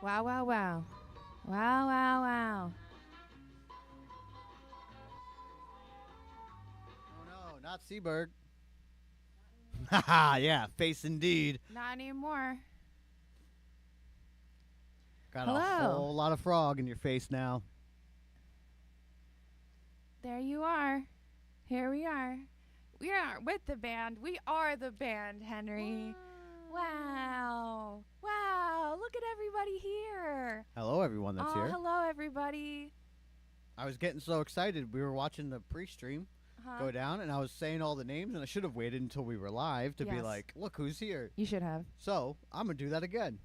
Wow, wow, wow. Wow, wow, wow. Oh no, not Seabird. Haha, yeah, face indeed. Not anymore. Got a Hello. whole lot of frog in your face now. There you are. Here we are. We are with the band. We are the band, Henry. Wow. Wow. Look at everybody here. Hello, everyone that's here. Hello, everybody. I was getting so excited. We were watching the pre-stream go down, and I was saying all the names, and I should have waited until we were live to be Yes. like, look who's here. You should have. So, I'm going to do that again.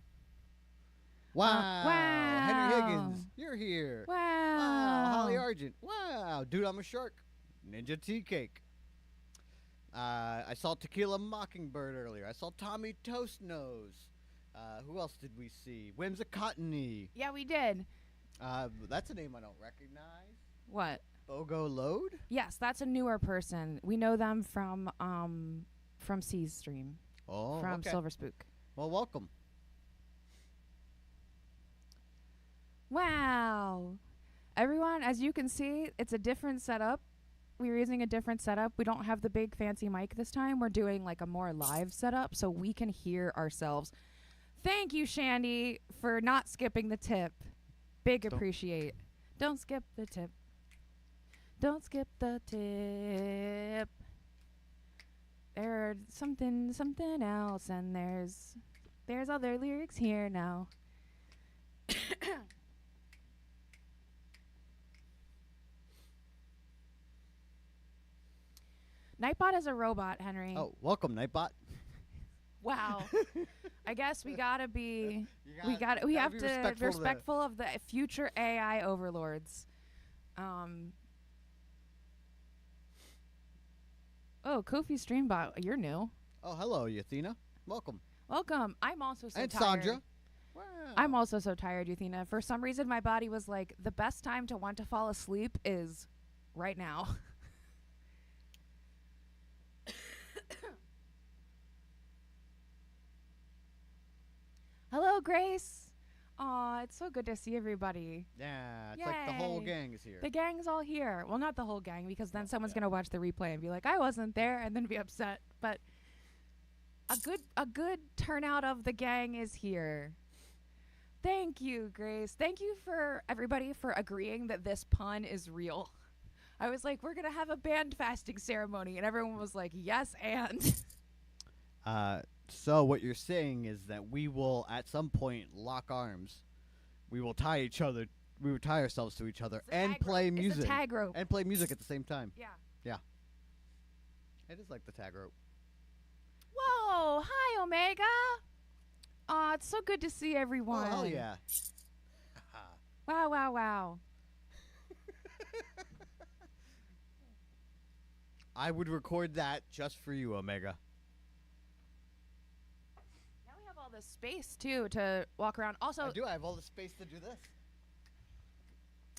Wow. Wow. Henry Higgins, you're here. Wow. Wow. Holly Argent. Wow. Dude, I'm a shark. Ninja Tea Cake. I saw Tequila Mockingbird earlier. I saw Tommy Toast Nose. Who else did we see? Whimsicottony. Yeah, we did. That's a name I don't recognize. What? Bogo Load? Yes, that's a newer person. We know them from C's stream. Oh, From okay. Silver Spook. Well, welcome. Wow. Everyone, as you can see, it's a different setup. We're using a different setup. We don't have the big fancy mic this time. We're doing like a more live setup so we can hear ourselves. Thank you, Shandy, for not skipping the tip. Big appreciate. Don't skip the tip. Don't skip the tip. There's something else, and there's other lyrics here now. Nightbot is a robot, Henry. Oh, welcome, Nightbot. Wow. I guess we gotta be. We gotta have be to respectful respectful of the future AI overlords. Oh, Kofi Streambot, you're new. Oh, hello, Yathina. Welcome. Welcome. I'm also so And tired. Sandra. Wow. I'm also so tired, Yathina. For some reason, my body was like, the best time to want to fall asleep is right now. Hello, Grace. Aw, it's so good to see everybody. Yeah, it's like the whole Yay. gang is here. The gang's all here. Well, not the whole gang, because then someone's gonna watch the replay and be like, "I wasn't there," and then be upset. But a good turnout of the gang is here. Thank you, Grace. Thank you for everybody for agreeing that this pun is real. I was like, we're gonna have a band fasting ceremony, and everyone was like, yes, and. So what you're saying is that we will at some point lock arms. We will tie each other. We will tie ourselves to each other It's a and tag play rope. music. It's a tag rope. And play music at the same time. Yeah. It is like the tag rope. Whoa! Hi, Omega. Aw, it's so good to see everyone. Oh, hell yeah. Wow, wow, wow. I would record that just for you, Omega. Now we have all this space too to walk around. Also, I do. I have all the space to do this.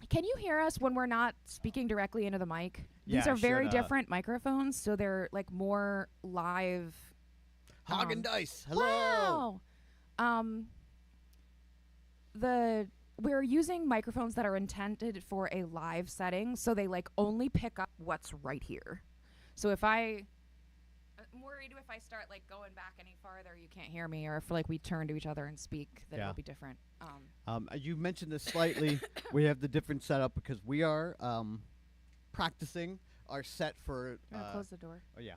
can you hear us when we're not speaking directly into the mic? Yeah, These I are very should, different microphones, so they're like more live. Hagen Dice. Hello. Wow. We're using microphones that are intended for a live setting, so they like only pick up what's right here. So I'm worried if I start like going back any farther, you can't hear me, or if like we turn to each other and speak, that Yeah. it'll be different. You mentioned this slightly. We have the different setup because we are practicing our set for. I'm gonna close the door. Oh yeah.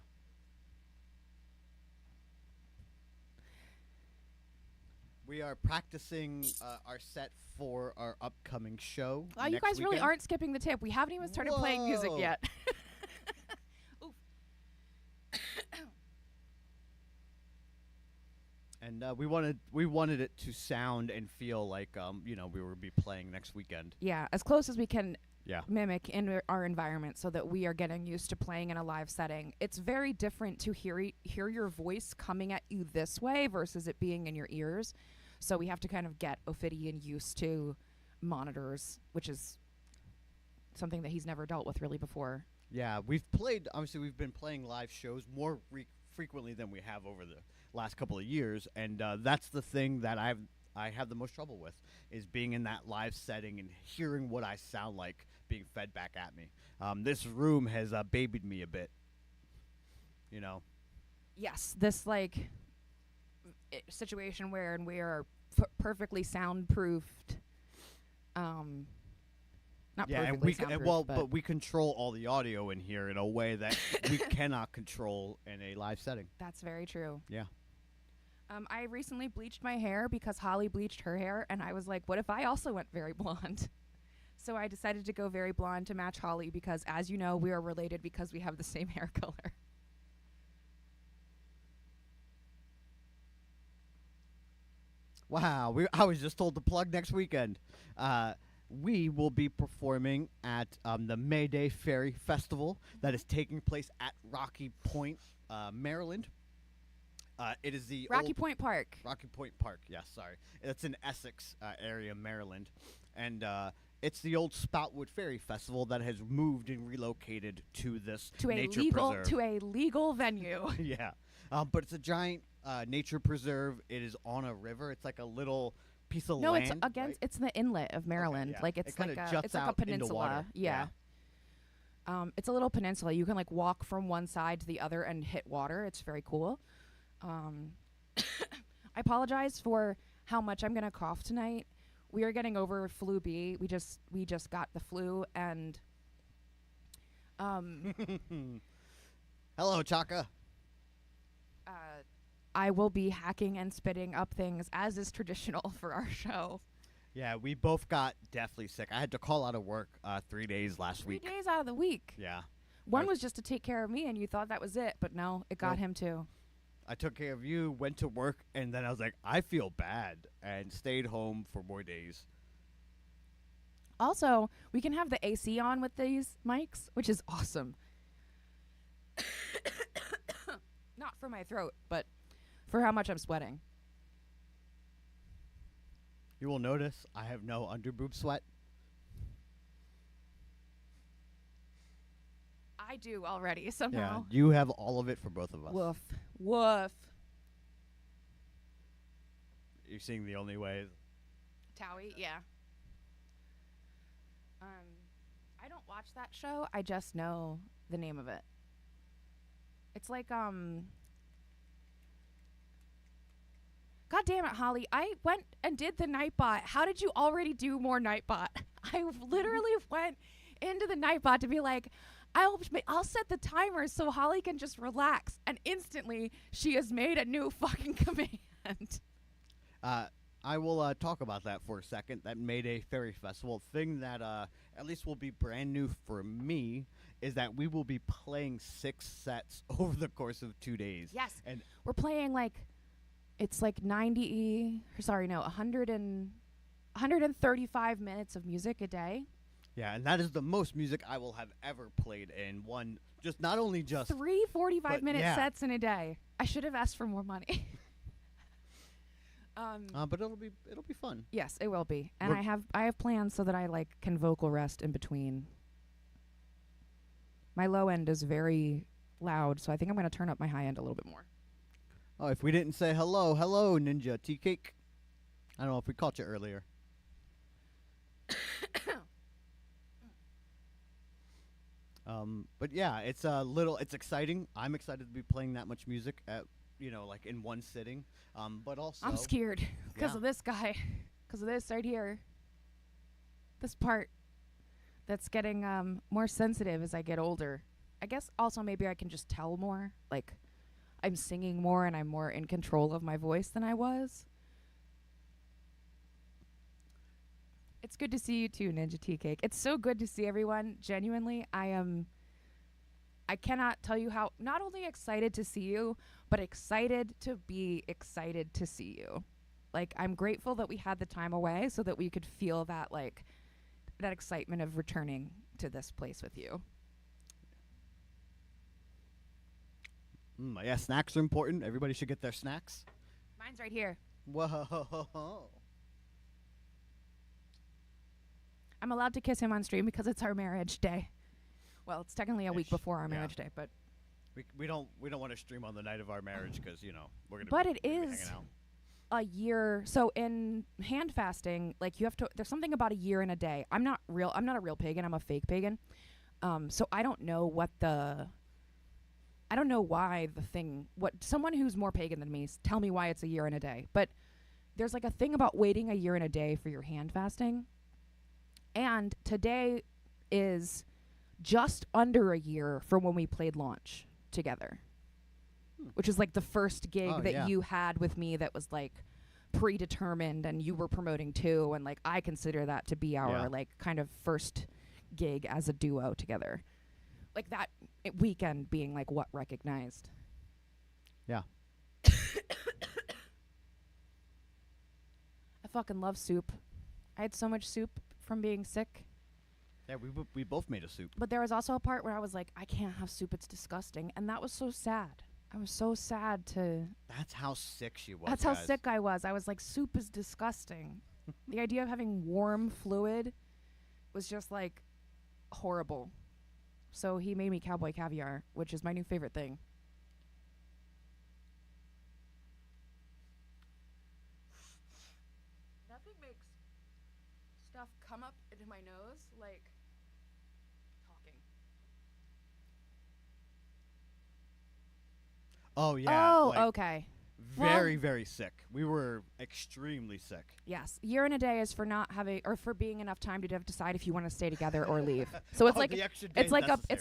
We are practicing our set for our upcoming show. Oh, you next guys really weekend. aren't skipping the tip. We haven't even started playing music Whoa. yet. Oof. And we wanted it to sound and feel like we would be playing next weekend. Yeah, as close as we can Yeah. mimic in our environment so that we are getting used to playing in a live setting. It's very different to hear your voice coming at you this way versus it being in your ears. So we have to kind of get Ophidian used to monitors, which is something that he's never dealt with really before. Yeah, we've been playing live shows more frequently than we have over the last couple of years, and that's the thing that I have the most trouble with is being in that live setting and hearing what I sound like being fed back at me. This room has babied me a bit. You know. Yes, this like situation wherein we are perfectly soundproofed. Not Yeah, and perfectly we soundproof, but we control all the audio in here in a way that we cannot control in a live setting. that's very true. Yeah. I recently bleached my hair because Holly bleached her hair, and I was like, what if I also went very blonde? So I decided to go very blonde to match Holly because, as you know, we are related because we have the same hair color. Wow, I was just told to plug next weekend. We will be performing at the Mayday Ferry Festival that is taking place at Rocky Point, Maryland. It is the Rocky Point Park. Rocky Point Park. Yes, sorry. It's in Essex area, Maryland, and it's the old Spoutwood Ferry Festival that has moved and relocated to this nature preserve. To a legal venue. Yeah, but it's a giant nature preserve. It is on a river. It's like a little piece of No, land. it's against. Right? It's the inlet of Maryland. yeah. Like It it's kinda like juts it's like a out into peninsula. water. Yeah. It's a little peninsula. You can like walk from one side to the other and hit water. It's very cool. I apologize for how much I'm gonna cough tonight. We are getting over flu B. We just got the flu, and Hello, Chaka. I will be hacking and spitting up things as is traditional for our show. Yeah, we both got deathly sick. I had to call out of work 3 days last 3 week. days out of the week. Yeah. One was just to take care of me, and you thought that was it, but no, it got Nope. him too. I took care of you, went to work, and then I was like, I feel bad, and stayed home for more days. Also, we can have the AC on with these mics, which is awesome. Not for my throat, but for how much I'm sweating. You will notice I have no underboob sweat. I do already Yeah, somehow. you have all of it for both of us. Woof. Woof. You're seeing the only way. Towie, yeah. I don't watch that show. I just know the name of it. It's like God damn it, Holly. I went and did the Nightbot. How did you already do more Nightbot? I literally went into the Nightbot to be like, I'll set the timer so Holly can just relax. And instantly, she has made a new fucking command. I will talk about that for a second. That Mayday Ferry Festival thing that at least will be brand new for me is that we will be playing 6 sets over the course of 2 days. Yes. And We're playing like, it's like 135 minutes of music a day. yeah, and that is the most music I will have ever played in one. Just not only just 3 45-minute yeah. sets in a day. I should have asked for more money. but it'll be fun. Yes, it will be. And We're- I have plans so that I like can vocal rest in between. My low end is very loud, so I think I'm going to turn up my high end a little bit more. Oh, if we didn't say hello, Ninja Tea Cake. I don't know if we caught you earlier. But yeah, it's it's exciting. I'm excited to be playing that much music at, like in one sitting. But also I'm scared because Yeah. of this guy, because of this right here. This part that's getting more sensitive as I get older. I guess also maybe I can just tell more. Like, I'm singing more and I'm more in control of my voice than I was. It's good to see you too, Ninja Tea Cake. It's so good to see everyone. Genuinely, I cannot tell you how not only excited to see you, but excited to be excited to see you. Like, I'm grateful that we had the time away so that we could feel that, like, that excitement of returning to this place with you. Yeah, snacks are important. Everybody should get their snacks. Mine's right here. Whoa. I'm allowed to kiss him on stream because it's our marriage day. Well, it's technically a week Ish, before our yeah. marriage day, but We don't want to stream on the night of our marriage because we're gonna. But be, it we're gonna be is hanging out. a year. So in hand fasting, like you have to. There's something about a year and a day. I'm not a real pagan. I'm a fake pagan. So I don't know what the. I don't know why the thing. What someone who's more pagan than me tell me why it's a year and a day. But there's like a thing about waiting a year and a day for your hand fasting. And today is just under a year from when we played launch together. Which is like the first gig that you had with me that was like predetermined and you were promoting too, and like I consider that to be our like kind of first gig as a duo together. Like that weekend being like what recognized. Yeah. I fucking love soup. I had so much soup from being sick. Yeah, we both made a soup. But there was also a part where I was like, I can't have soup, it's disgusting. And that was so sad. I was so sad to... That's how sick she was, That's how sick I was. I was like, soup is disgusting. The idea of having warm fluid was just like horrible. So he made me cowboy caviar, which is my new favorite thing. That thing makes stuff come up into my nose like talking. Oh, yeah. Oh, like, okay. Very, very sick. We were extremely sick. Yes. Year and a day is for not having or for being enough time to decide if you want to stay together or leave. So it's like it's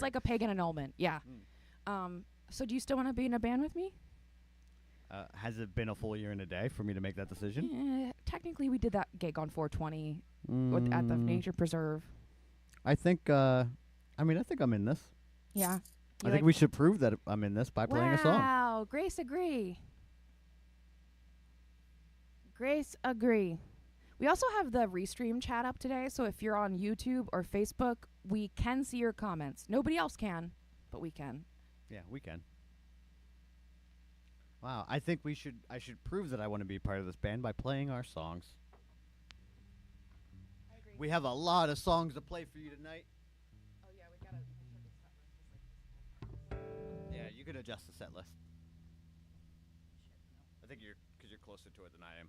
like a pagan annulment. Yeah. So do you still want to be in a band with me? Has it been a full year and a day for me to make that decision? Technically, we did that gig on 420 at the Nature Preserve. I think. I think I'm in this. Yeah. I think we should prove that I'm in this by playing a song. Wow, Grace agree. Grace agree. We also have the Restream chat up today, so if you're on YouTube or Facebook, we can see your comments. Nobody else can, but we can. Yeah, we can. Wow, I think I should prove that I want to be part of this band by playing our songs. I agree. We have a lot of songs to play for you tonight. Oh yeah, we gotta make sure the set list is like Yeah, you can adjust the set list. shit, no. I think because you're closer to it than I am.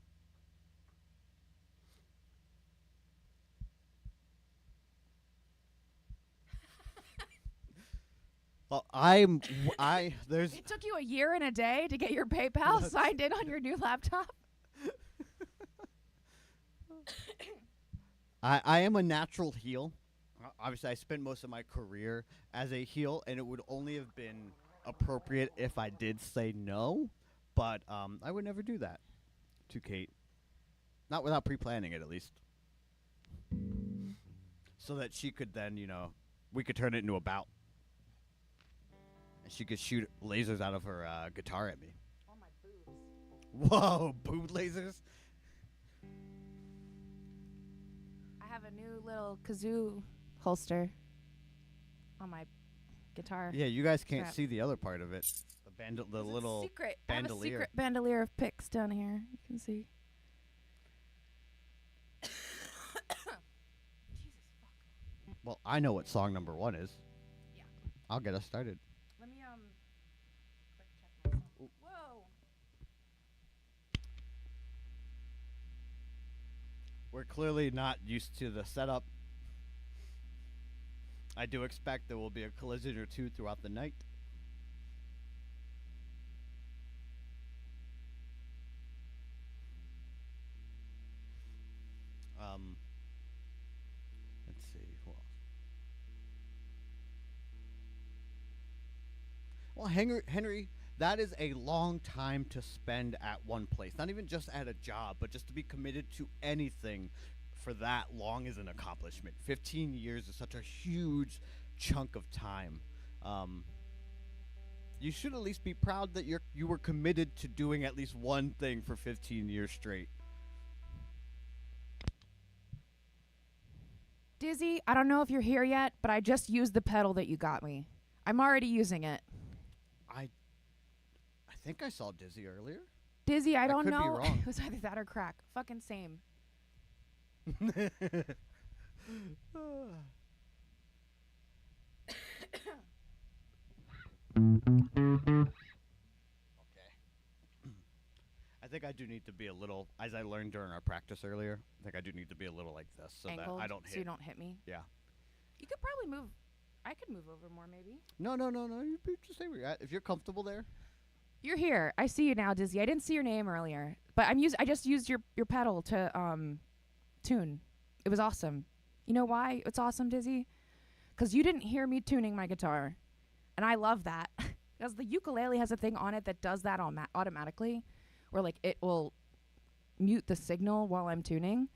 Well, there's. It took you a year and a day to get your PayPal signed in on your new laptop? I am a natural heel. Obviously, I spent most of my career as a heel, and it would only have been appropriate if I did say no. But I would never do that to Kate. Not without pre-planning it, at least. So that she could then, we could turn it into a bout. And she could shoot lasers out of her guitar at me. Oh, my boobs. Whoa, boob lasers? I have a new little kazoo holster on my guitar. Yeah, you guys can't Crap. see the other part of it. The little secret. bandolier. I have a secret bandolier of picks down here. You can see. Jesus fuck. Well, I know what song number 1 is. Yeah. I'll get us started. Let me quick check myself. Whoa. We're clearly not used to the setup. I do expect there will be a collision or two throughout the night. Let's see. Well, Henry, that is a long time to spend at one place. Not even just at a job, but just to be committed to anything for that long is an accomplishment. 15 years is such a huge chunk of time. You should at least be proud that you were committed to doing at least one thing for 15 years straight. Dizzy, I don't know if you're here yet, but I just used the pedal that you got me. I'm already using it. I think I saw Dizzy earlier. Dizzy, I don't could be know. wrong. It was either that or crack. Fucking same. Okay. think I do need to be a little, as I learned during our practice earlier, I think I do need to be a little like this so Angled, that I don't hit. so you don't hit me. Yeah. You could probably move. I could move over more, maybe. No. You just stay where you're at. If you're comfortable there. You're here. I see you now, Dizzy. I didn't see your name earlier, but I just used your pedal to tune. It was awesome. You know why it's awesome, Dizzy? Because you didn't hear me tuning my guitar, and I love that. Because the ukulele has a thing on it that does that automatically, where like it will mute the signal while I'm tuning.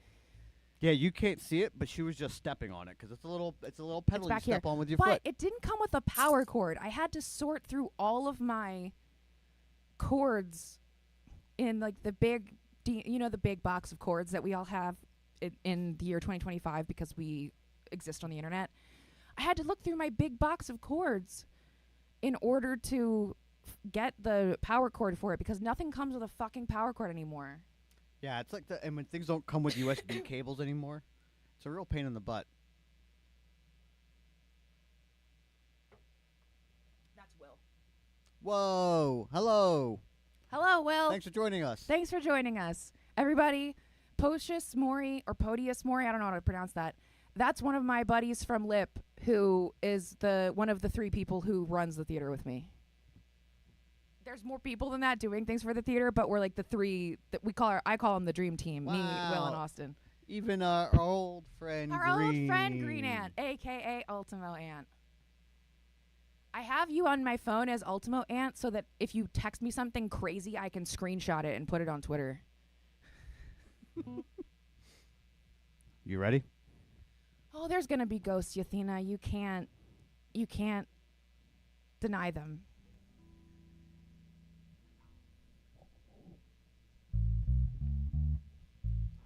Yeah, you can't see it, but she was just stepping on it because it's a little pedal you step on with your but foot. It didn't come with a power cord. I had to sort through all of my chords in like the big, the big box of chords that we all have in the year 2025 because we exist on the internet. I had to look through my big box of chords in order to get the power cord for it because nothing comes with a fucking power cord anymore. Yeah, it's like and when things don't come with USB cables anymore, it's a real pain in the butt. That's Will. Whoa. Hello. Hello, Will. Thanks for joining us. Thanks for joining us. Everybody, Podius Mori, I don't know how to pronounce that. That's one of my buddies from Lip who is one of the 3 people who runs the theater with me. There's more people than that doing things for the theater, but we're like the 3 that I call them the dream team. Wow. Me, Will, and Austin. Even our old friend Green Ant, a.k.a. Ultimo Ant. I have you on my phone as Ultimo Ant so that if you text me something crazy, I can screenshot it and put it on Twitter. You ready? Oh, there's going to be ghosts, Yathina. You can't deny them.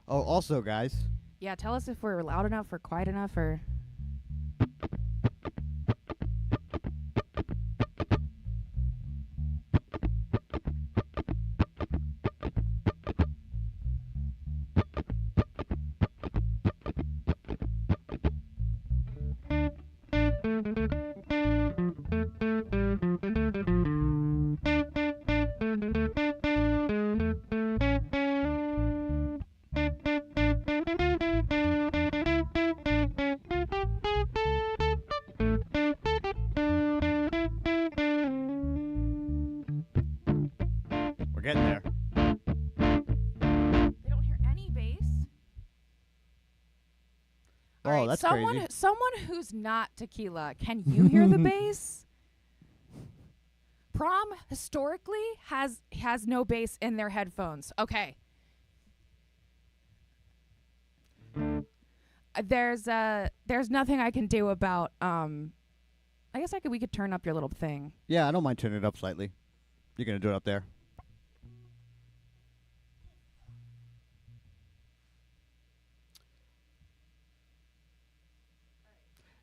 Oh, also, guys. Yeah, tell us if we're loud enough or quiet enough or... We're getting there. They don't hear any bass. Oh, All right, that's someone crazy. someone who's not Tequila, can you hear the bass? Prom historically has no bass in their headphones. Okay. There's nothing I can do about I guess we could turn up your little thing. Yeah, I don't mind turning it up slightly. You're going to do it up there.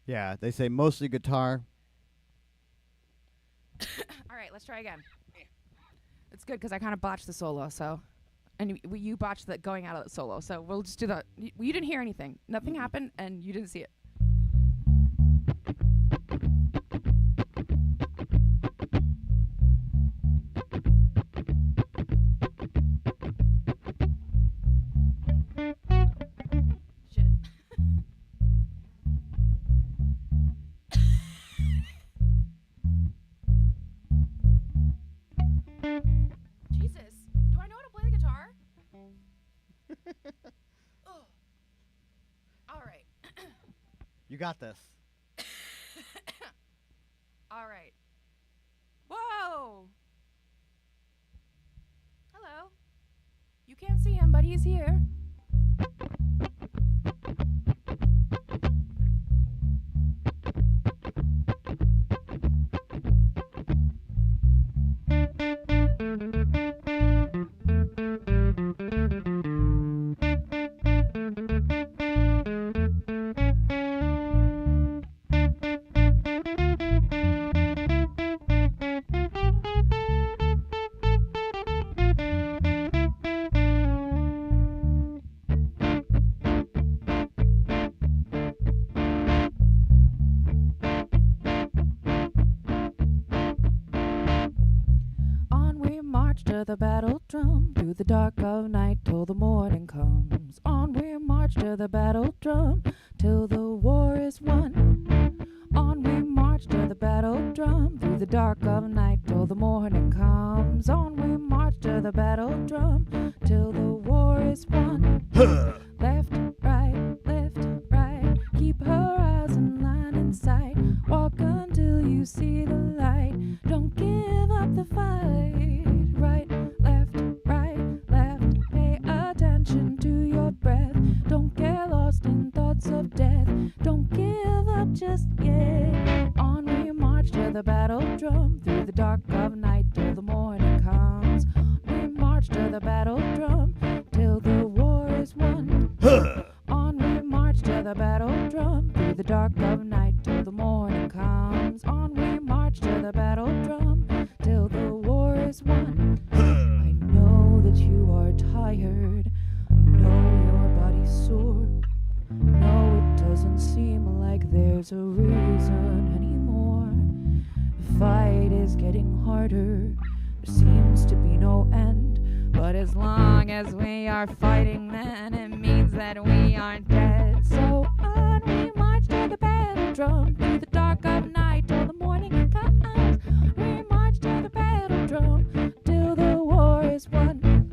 Yeah, they say mostly guitar. All right, let's try again. It's good because I kind of botched the solo, so, and you botched the going out of the solo, so we'll just do that. You didn't hear anything. Nothing happened, and you didn't see it. You got this. All right. Whoa. Hello. You can't see him, but he's here. To the battle drum, through the dark of night till the morning comes. On we march to the battle drum till the war is won. On we march to the battle drum through the dark of night till the morning comes. On we march to the battle drum till the war is won. Left, right, keep horizon line in sight. Walk until you see the light. Don't give up the fight. Right, left, pay attention to your breath. Don't get lost in thoughts of death. Don't give up just yet. On we march to the battle drum through the dark of night till the morning comes. We march to the battle drum till the war is won. On we march to the battle drum through the dark of night till the morning comes. On we march to the battle drum till the war is won. I know that you are tired. I know your body's sore. No, it doesn't seem like there's a reason anymore. The fight is getting harder. There seems to be no end. But as long as we are fighting, then it means that we aren't dead. So on we march to the battle drum through the dark of night till the morning comes. We march to the battle drum till the war is won.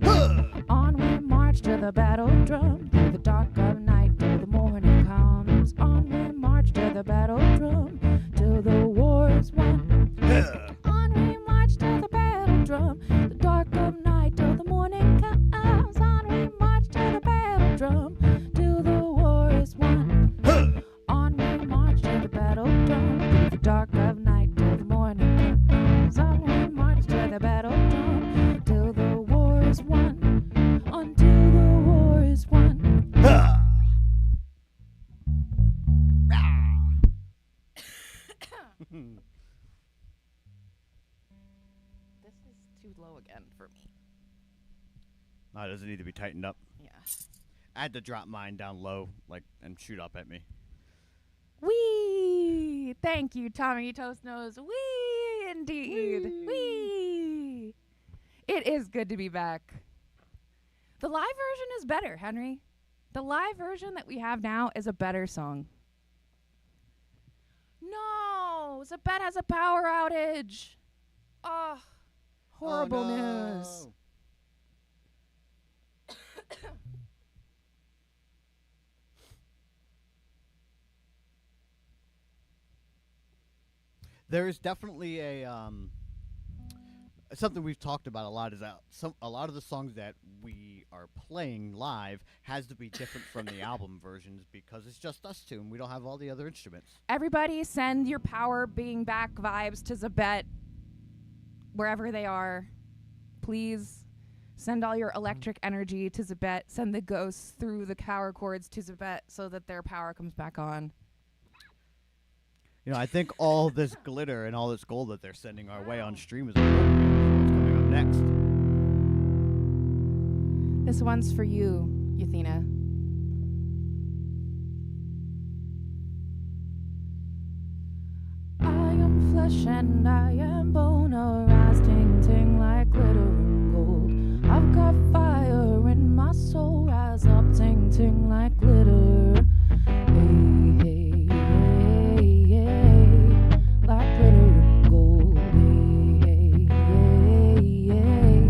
On we march to the battle drum through the dark of night till the morning comes. On we march to the battle drum till the war is won. On we march to the battle drum, the dark of night till the morning comes. On we march to the battle drum till the war is won. On we march to the battle drum through the dark of night till the morning comes. On we march to the battle drum till the war is won. Until the war is won. This is too low again for me. No, it doesn't need to be tightened up. Yeah. I had to drop mine down low, and shoot up at me. Wee! Thank you, Tommy Toast Nose. Wee, indeed. Wee! It is good to be back. The live version is better, Henry. The live version that we have now is a better song. No! Zabet has a power outage. Oh, horrible Oh, no. news. There is definitely a something we've talked about a lot is that a lot of the songs that we are playing live has to be different from the album versions because it's just us two and we don't have all the other instruments. Everybody send your power being back vibes to Zabet wherever they are. Please send all your electric energy to Zabet. Send the ghosts through the power cords to Zabet so that their power comes back on. You know, I think all this glitter and all this gold that they're sending our way on stream is appropriate for what's coming up next. This one's for you, Yathena. I am flesh and I am bone, arise, ting ting like glitter and gold. I've got fire in my soul, rise up, ting ting like glitter. Hey, hey, hey, hey, like glitter and gold. Hey, hey, hey, hey,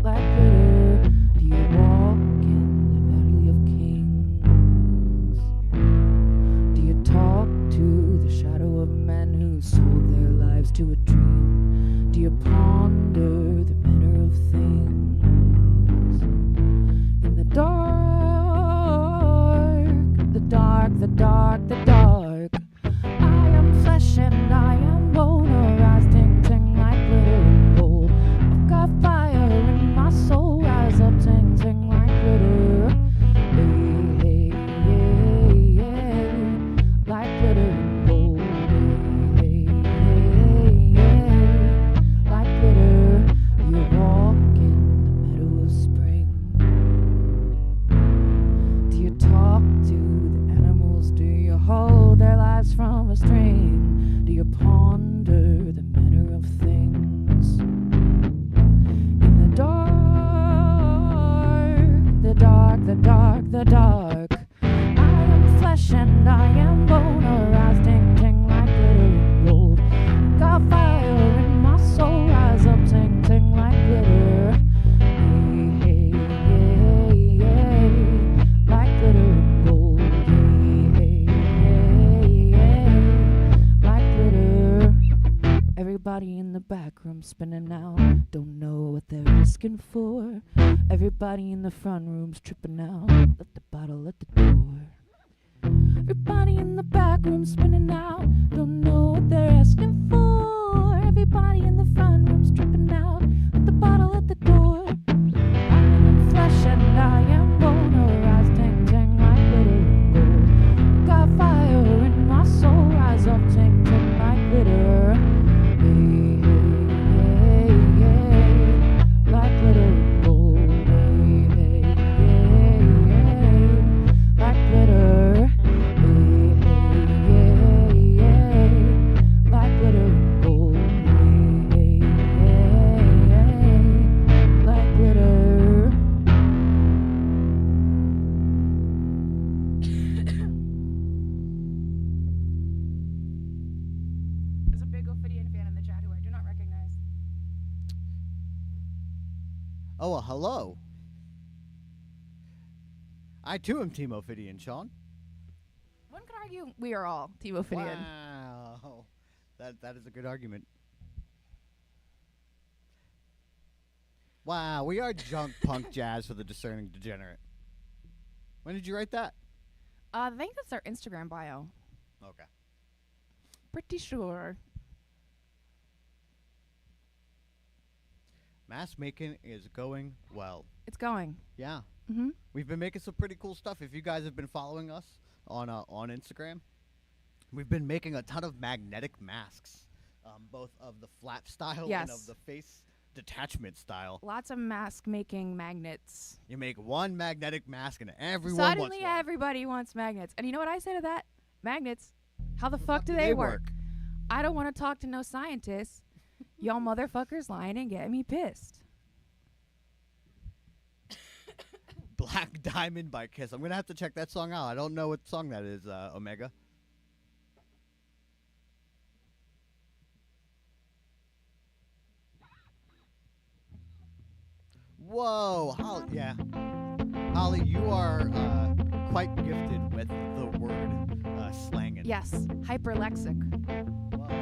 like glitter. Do you walk in the valley of kings? Do you talk to the shadow of men who sold their lives to a dream? Do you spinning out. Don't know what they're asking for. Everybody in the front room's tripping out. Let the bottle at the door. Everybody in the back room spinning out. Don't know what they're asking for. Everybody in the front room's tripping out. Let the bottle at the door. I am flesh and I am bone. Her eyes tang tang like glitter and gold. Got fire in my soul. Rise up tang tang like glitter. Hey, hey, hey, hey. Like glitter and gold. Hey, hey, hey, hey. Like glitter. Like glitter and gold, like glitter. There's a big Ophidian fan in the chat who I do not recognize. Oh, well, hello. I too am Team Ophidian, Sean. One could argue we are all Team Ophidian. Wow. That is a good argument. Wow, we are junk punk jazz for the discerning degenerate. When did you write that? I think that's their Instagram bio. Okay. Pretty sure. Mask making is going well. It's going. Yeah. Mm-hmm. We've been making some pretty cool stuff. If you guys have been following us on Instagram, we've been making a ton of magnetic masks, both of the flap style Yes. and of the face detachment style. Lots of mask making magnets. You make one magnetic mask and everyone Suddenly wants one. everybody wants magnets. And you know what I say to that? Magnets. How the fuck do they work? I don't want to talk to no scientists. Y'all motherfuckers lying and getting me pissed. Black Diamond by Kiss. I'm going to have to check that song out. I don't know what song that is, Omega. Whoa. Holly, yeah. Holly, you are quite gifted with the word slanging. Yes, hyperlexic. Whoa.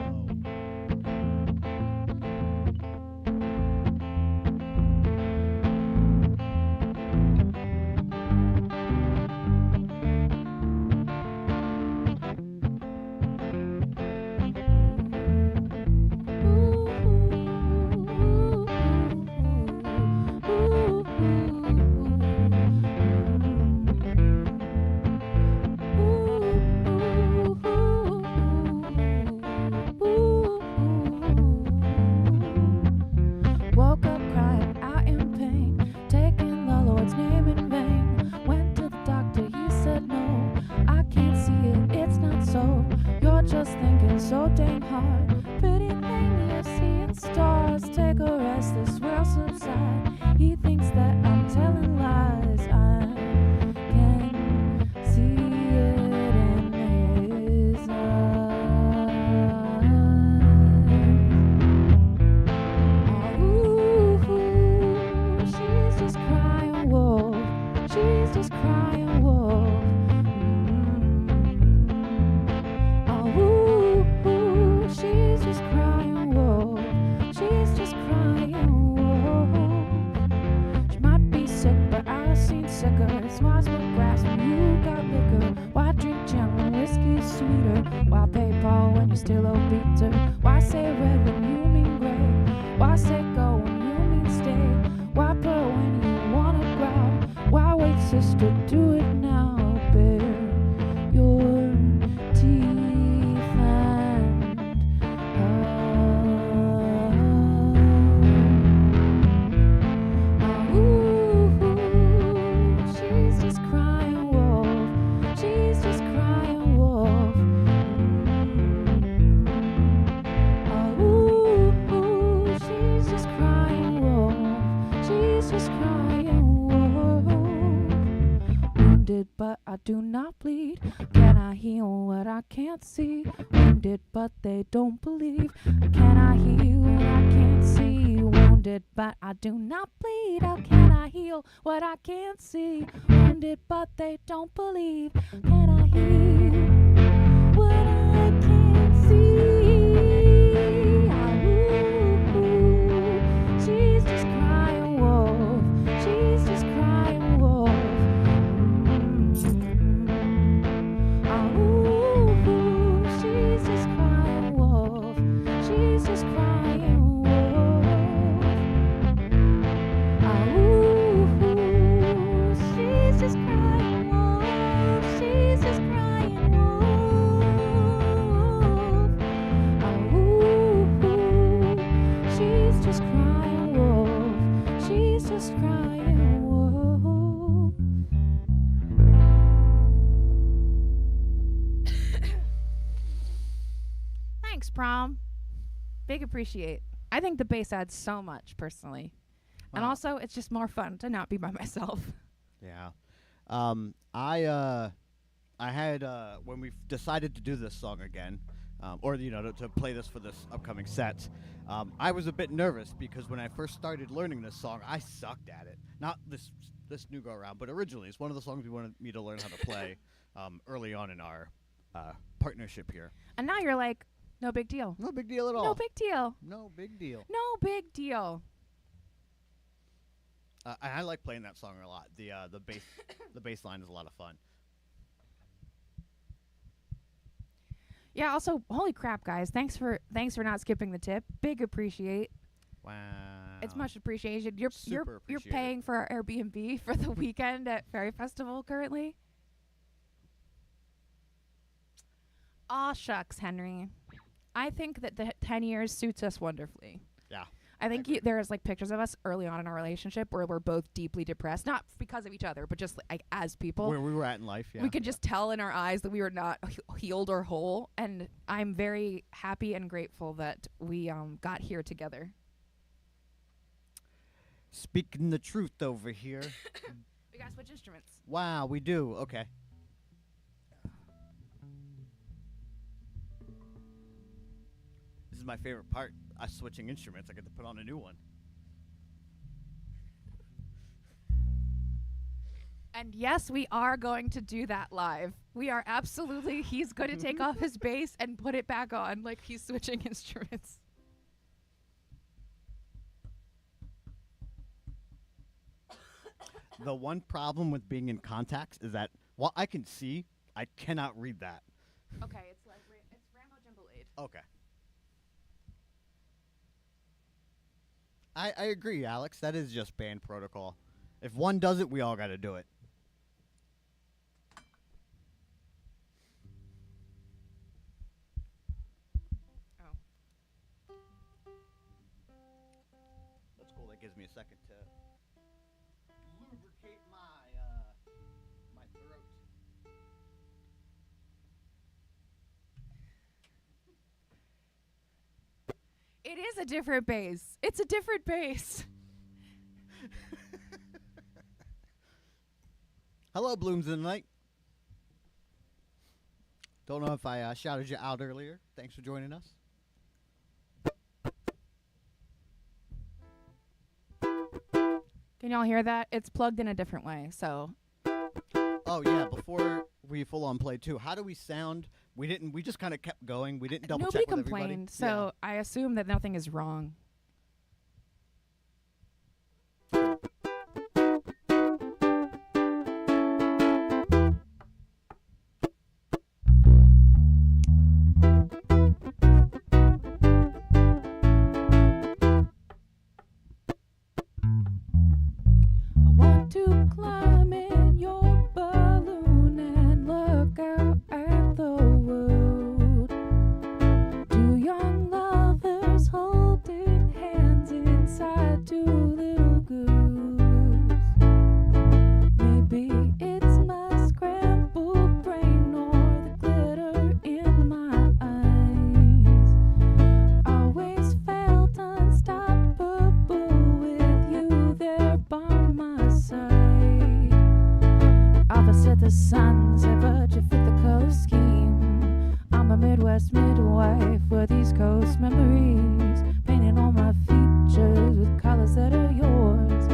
Woke up crying out in pain, taking the Lord's name in vain. Went to the doctor, he said no, I can't see it, it's not so. You're just thinking so dang hard. Pretty thing, you're seeing stars. Take a rest, this will subside. He thinks that I'm telling lies. I can see it in his eyes. Ooh, she's just crying wolf. She's just crying wolf. Ooh, she's just crying wolf. She's just crying wolf. She might be sick, but I've seen sicker. It's why smoke grass when you got liquor. Why drink gin when whiskey's sweeter? Why pay Paul when you still owe Peter? Why say red when you mean gray? Why say go when you mean stay? Why purr when you wanna growl? Why wait, sister, do it now. Bare your teeth and ooh, she's just crying wolf. She's just crying wolf. Ooh, she's just crying wolf. She's just crying wolf. Wounded, but I do not bleed. Can I heal what I can't see? Wounded, but they don't believe. Can I heal what I can't see? Wounded, but I do not bleed. How can I heal what I can't see? Wounded, but they don't believe. Can I heal what I can't see? Ooh, ooh. prom. Big appreciate. I think the bass adds so much personally. And Wow. also, it's just more fun to not be by myself. Yeah. I had when we decided to do this song again, or to play this for this upcoming set. I was a bit nervous because when I first started learning this song, I sucked at it. Not this new go around, but originally it's one of the songs we wanted me to learn how to play early on in our partnership here. And now you're like, no big deal. No big deal at all. No big deal. No big deal. No big deal. I like playing that song a lot. The bass the bass line is a lot of fun. Yeah, also, holy crap, guys. Thanks for not skipping the tip. Big appreciate. Wow. It's much appreciated. You're Super appreciated. paying for our Airbnb for the weekend at Fairy Festival currently. Aw, shucks, Henry. I think that the 10 years suits us wonderfully. Yeah. I think agree. there's like pictures of us early on in our relationship where we're both deeply depressed, not because of each other, but just like as people. Where we were at in life, yeah. We could just tell in our eyes that we were not healed or whole, and I'm very happy and grateful that we got here together. Speaking the truth over here. We gotta switch instruments. Wow, we do. Okay. This is my favorite part. Us switching instruments. I get to put on a new one. And yes, we are going to do that live. We are absolutely. He's going to take off his bass and put it back on like he's switching instruments. The one problem with being in contacts is that while I can see, I cannot read that. Okay, it's like it's Rambo Jumblade. Okay. I agree, Alex. That is just band protocol. If one does it, we all got to do it. Oh. That's cool. That gives me a second to lubricate my throat. It is a different bass. It's a different bass. Hello, Blooms in the Night. Don't know if I shouted you out earlier. Thanks for joining us. Can y'all hear that? It's plugged in a different way, so. Oh yeah, before we full on play too, how do we sound? We just kind of kept going. We didn't double Nobody check with complained, everybody. so I assume that nothing is wrong. I want to climb in your balloon and look out at the world. Two young lovers holding hands inside two little girls. Maybe it's my scrambled brain or the glitter in my eyes. Always felt unstoppable with you there by my side. Opposite the sunset, but you fit the color scheme. I'm a Midwest midwife with East Coast memories, painting all my features with colors that are yours.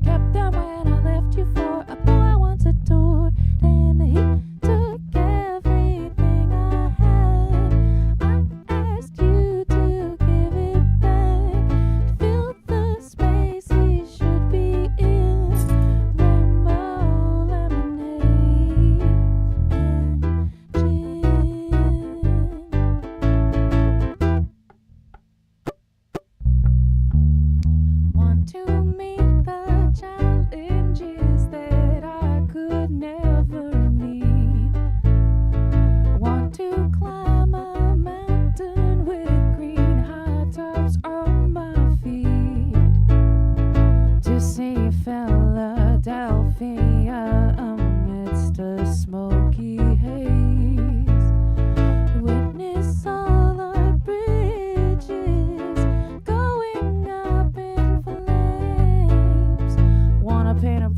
Kept them when I left you for a boy I once adored. Then he took everything I had. I asked you to give it back, to fill the space he should be in. Rainbow lemonade and gin. Want to meet the challenges that I could never meet. Want to climb a mountain with green high tops on my feet. To see Philadelphia amidst a smoky haze. Witness all our pretty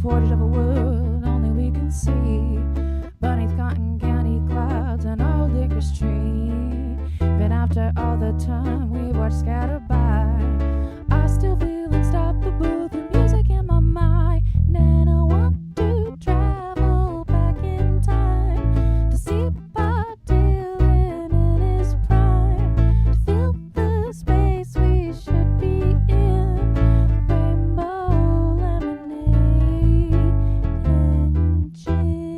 portrait of a world only we can see beneath cotton candy clouds and old licorice tree. Even after all the time we watched scatter by, I still feel unstoppable through music in my mind. And I want to travel back in time to see Bob Dylan in his prime, to feel the space we should be in. Rainbow lemonade and gin.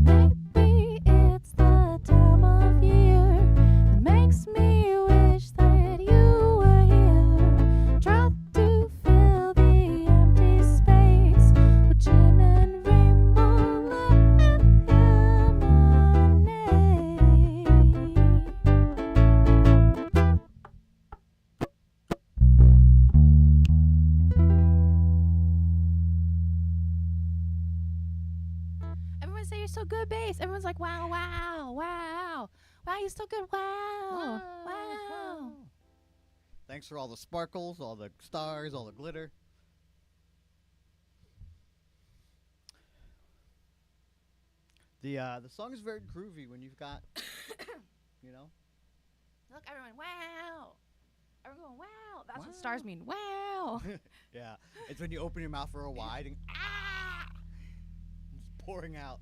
Maybe it's the time of year that makes me wish that you were here. Try to fill the empty space with gin and rainbow lemonade. Everyone say you're so good, bass. Everyone's like, wow, wow, wow. Wow, you're so good. Wow. Wow. Thanks for all the sparkles, all the stars, all the glitter. The song is very groovy when you've got, you know. Look, everyone, wow. Everyone, wow. That's Wow. what stars mean. Wow. Yeah, it's when you open your mouth real wide and it's pouring out.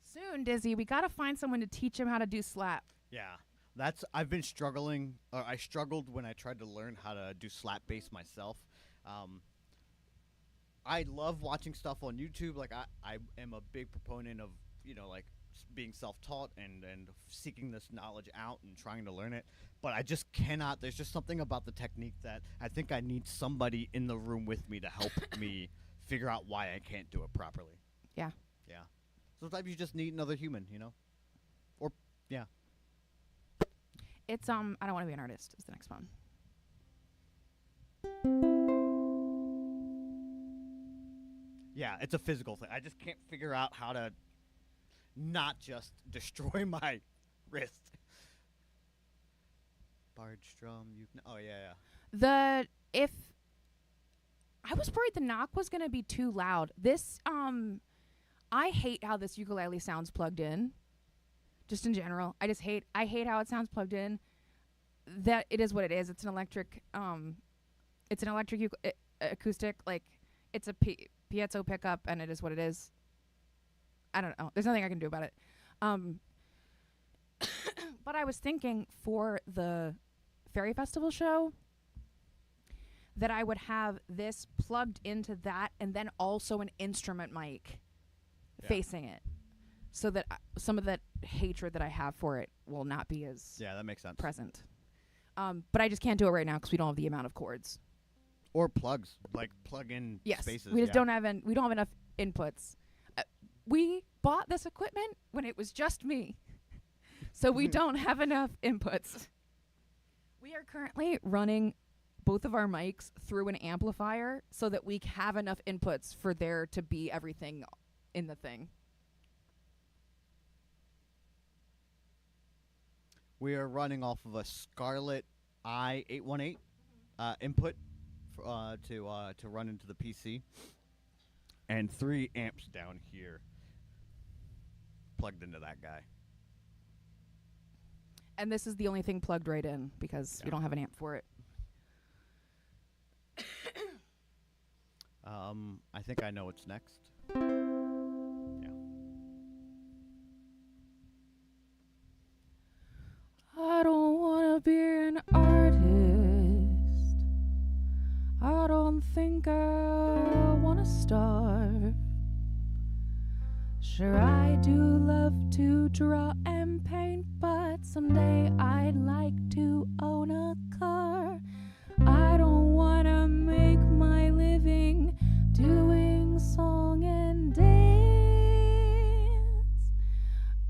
Soon, Dizzy, we got to find someone to teach him how to do slap. Yeah, I've been struggling, or I struggled when I tried to learn how to do slap bass myself. I love watching stuff on YouTube. Like I am a big proponent of, like being self-taught and seeking this knowledge out and trying to learn it. But I just cannot. There's just something about the technique that I think I need somebody in the room with me to help me figure out why I can't do it properly. Yeah. Yeah. Sometimes you just need another human, Or, yeah. It's, I don't want to be an artist is the next one. Yeah, it's a physical thing. I just can't figure out how to not just destroy my wrist. Barge drum, oh yeah. If I was worried the knock was going to be too loud. This, I hate how this ukulele sounds plugged in. Just in general. I hate how it sounds plugged in. That it is what it is. It's an electric, acoustic, like, it's a piezo pickup, and it is what it is. I don't know. There's nothing I can do about it. But I was thinking for the Fairy Festival show that I would have this plugged into that and then also an instrument mic facing it, so that some of that hatred that I have for it will not be as that makes sense. present. But I just can't do it right now because we don't have the amount of cords. Or plugs, like plug-in spaces. We just don't have we don't have enough inputs. We bought this equipment when it was just me, so we don't have enough inputs. We are currently running both of our mics through an amplifier so that we have enough inputs for there to be everything in the thing. We are running off of a Scarlett i818 input to run into the PC, and 3 amps down here plugged into that guy. And this is the only thing plugged right in because we don't have an amp for it. I think I know what's next. Yeah. I don't want to be an artist. I don't think I want to starve. Sure, I do love to draw and paint, but someday I'd like to own a car. I don't want to make my living doing song and dance.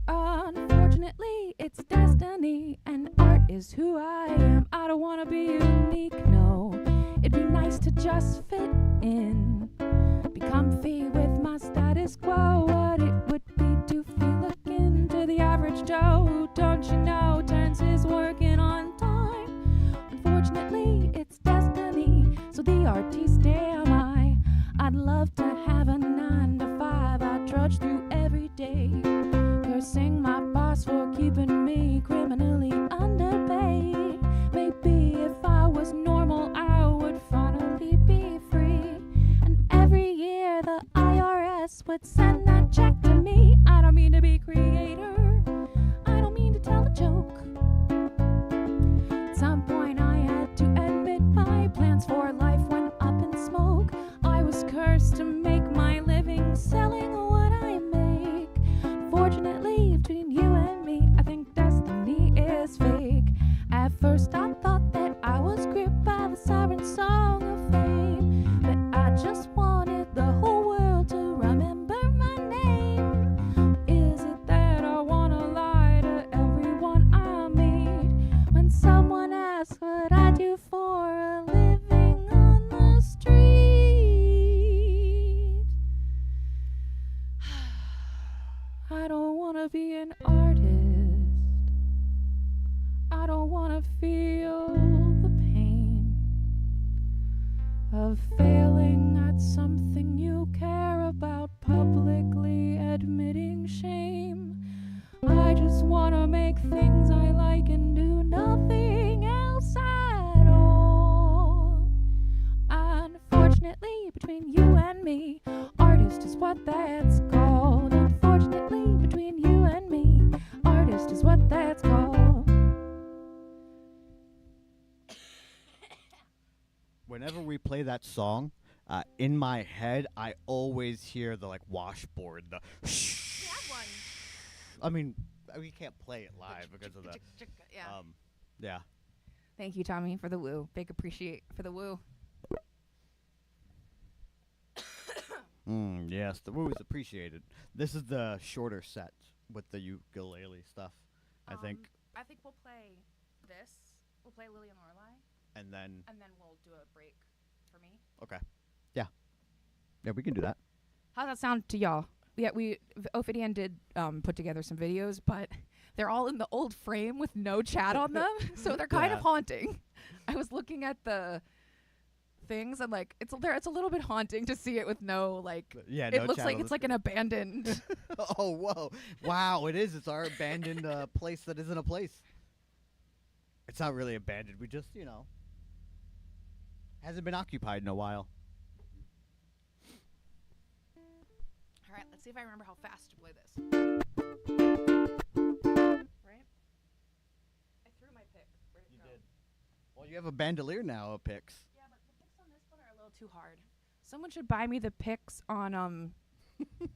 Unfortunately, it's destiny, and art is who I am. I don't want to be unique, no. It'd be just fit in. Be comfy with my status quo. What it would be to feel akin to the average Joe who, don't you know, turns his work in on time. Unfortunately, it's destiny, so the artiste am I. I'd love to have a 9 to 5. I trudge through every day, cursing my boss for keeping me criminally underpaid. Maybe if I was normal, I would finally be free. And every year the IRS would send that check to me. I don't mean to be creator, I don't mean to tell a joke. At some point I had to admit my plans for life went up in smoke. I was cursed to make my living selling what I make. Fortunately, between you and me, I think destiny is fake. At first I thought that I was gripped by the siren song of fame, but I just wanted the whole world to remember my name. Is it that I wanna lie to everyone I meet when someone asks what I do for a living on the street? I don't wanna be an artist. I don't wanna feel the pain of failing at something you care about, publicly admitting shame. I just wanna make things I like and do nothing else at all. Unfortunately, between you and me, artist is what that's called. Unfortunately, between you and me, artist is what that's called. Whenever we play that song, in my head, I always hear the washboard, the shh. We have one. I mean, we can't play it live because of the. Yeah. Yeah. Thank you, Tommy, for the woo. Big appreciate for the woo. Yes, the woo is appreciated. This is the shorter set with the ukulele stuff, I think. I think we'll play this. We'll play Lily and Lorelei. And then we'll do a break for me. Okay. Yeah, we can do that. How's that sound to y'all? Ophidian did put together some videos, but they're all in the old frame with no chat on them, so they're kind of haunting. I was looking at the things and it's a little bit haunting to see it with no it looks like it's like an abandoned. Oh, whoa. Wow, it is. It's our abandoned place that isn't a place. It's not really abandoned. We just, hasn't been occupied in a while. All right, let's see if I remember how fast to play this. Right? I threw my pick. Where'd it go? Did. Well, you have a bandolier now, picks. Yeah, but the picks on this one are a little too hard. Someone should buy me the picks on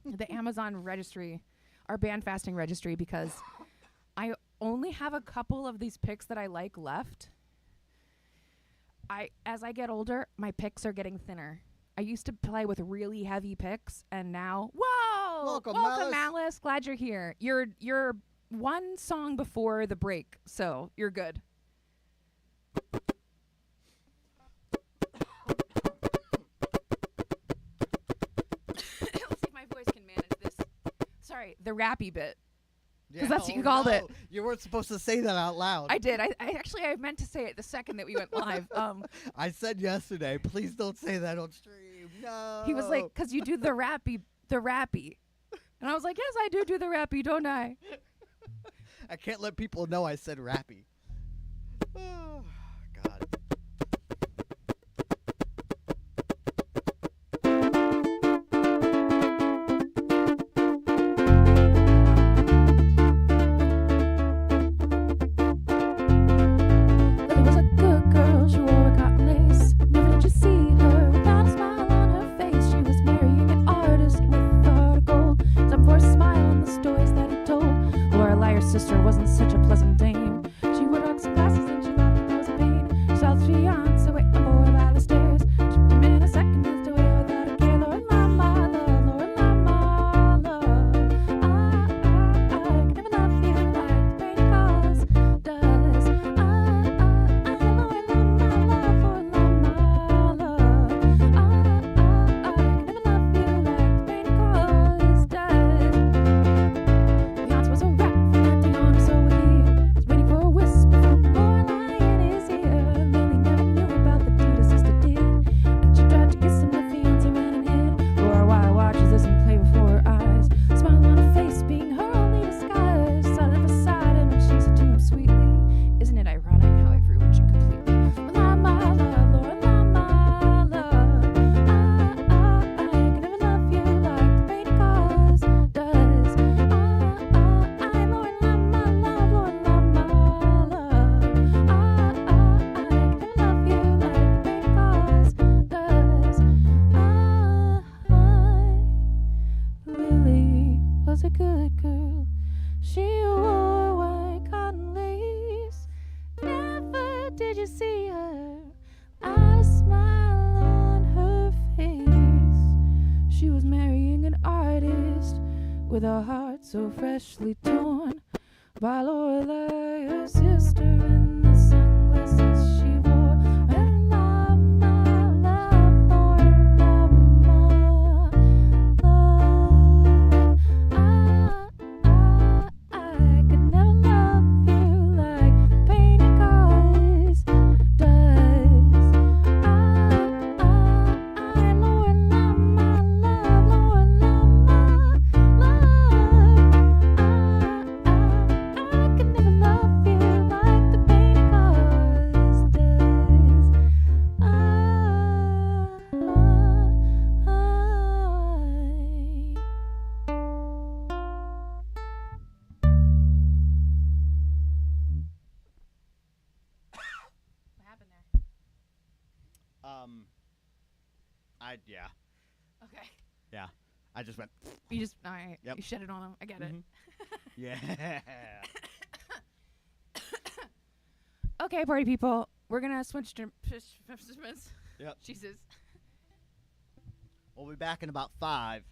the Amazon registry, our Bandfasting registry, because I only have a couple of these picks that I like left. As I get older, my picks are getting thinner. I used to play with really heavy picks, and now, whoa! Welcome, Malice. Glad you're here. You're one song before the break, so you're good. Let's see if my voice can manage this. Sorry, the rappy bit. Because that's what you called it. You weren't supposed to say that out loud. I did. I meant to say it the second that we went live. I said yesterday, please don't say that on stream. No. He was like, because you do the rappy. And I was like, yes, I do the rappy, don't I? I can't let people know I said rappy. Oh, God. Sister wasn't such a pleasant dame. She would rock some glasses and she laughed. white girl. She wore white cotton lace. Never did you see her without a smile on her face. She was marrying an artist with a heart so freshly torn by Lorelei, her sister, and the sunglasses she wore. And love, my love, Lorelei, my love. I could never love you like the painted cars does. I, Lorelei, my love, Lorelei, my love. I could never love you like the painted cars does. What happened there? Yeah. Okay. Yeah. I just went. You just, all right. Yep. You shut it on him. I get it. Yeah. Okay, party people. We're going to switch to participants. Yep. Jesus. We'll be back in about 5.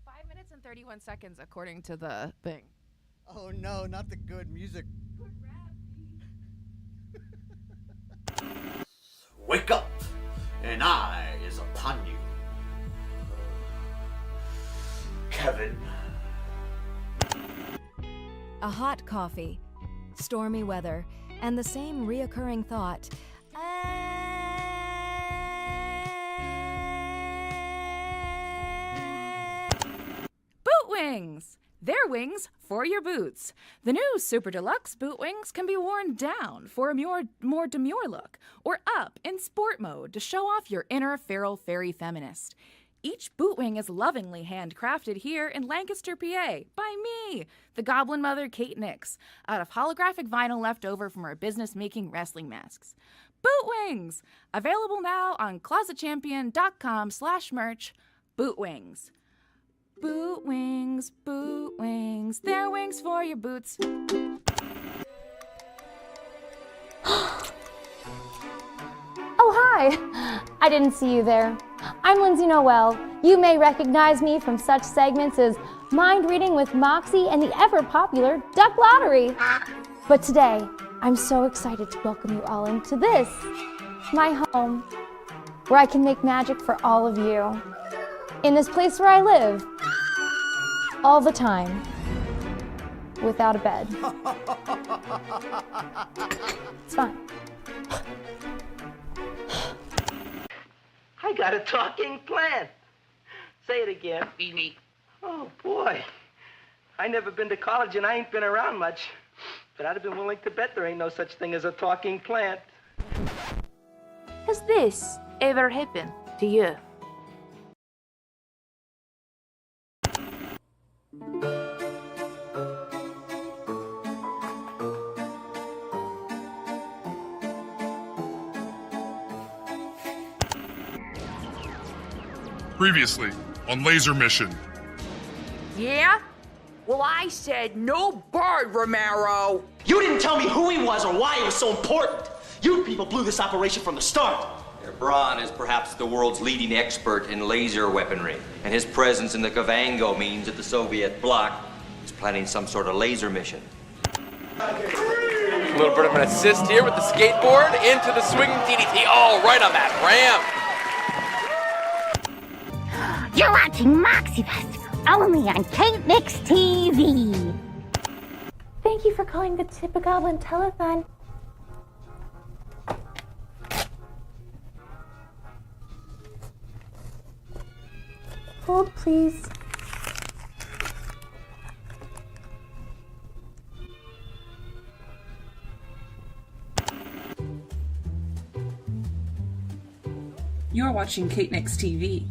5 minutes and 31 seconds, according to the thing. Oh no, not the good music. Wake up, an eye is upon you. Kevin. A hot coffee, stormy weather, and the same reoccurring thought. Boot wings! They're wings for your boots. The new Super Deluxe boot wings can be worn down for a more demure look, or up in sport mode to show off your inner feral fairy feminist. Each boot wing is lovingly handcrafted here in Lancaster, PA, by me, the Goblin Mother Kate Nix, out of holographic vinyl left over from our business-making wrestling masks. Boot wings! Available now on closetchampion.com/merch. Boot wings. Boot wings, they're wings for your boots. Oh, hi! I didn't see you there. I'm Lindsay Noel. You may recognize me from such segments as Mind Reading with Moxie and the ever-popular Duck Lottery. But today, I'm so excited to welcome you all into this, my home, where I can make magic for all of you. In this place where I live, all the time, without a bed. It's fine. I got a talking plant. Say it again. Beanie. Oh, boy. I never been to college and I ain't been around much. But I'd have been willing to bet there ain't no such thing as a talking plant. Has this ever happened to you? Previously on Laser Mission. Yeah? Well, I said no bird, Romero. You didn't tell me who he was or why it was so important. You people blew this operation from the start. Braun is perhaps the world's leading expert in laser weaponry, and his presence in the Kavango means that the Soviet bloc is planning some sort of laser mission. A little bit of an assist here with the skateboard into the swinging DDT. Oh, right on that ramp. You're watching Moxie Festival, only on Kate Nix TV. Thank you for calling the Tippagoblin Telethon. Hold, please. You're watching Kate Nix TV.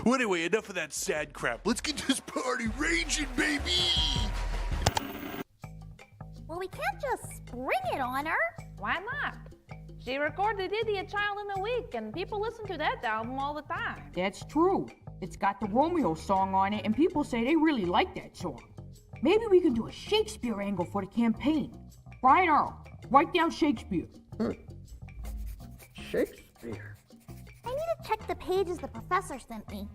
Well, anyway, enough of that sad crap. Let's get this party raging, baby! Well, we can't just spring it on her. Why not? She recorded Idiot Child in a week, and people listen to that album all the time. That's true. It's got the Romeo song on it, and people say they really like that song. Maybe we can do a Shakespeare angle for the campaign. Right now, write down Shakespeare. Shakespeare? I need to check the pages the professor sent me.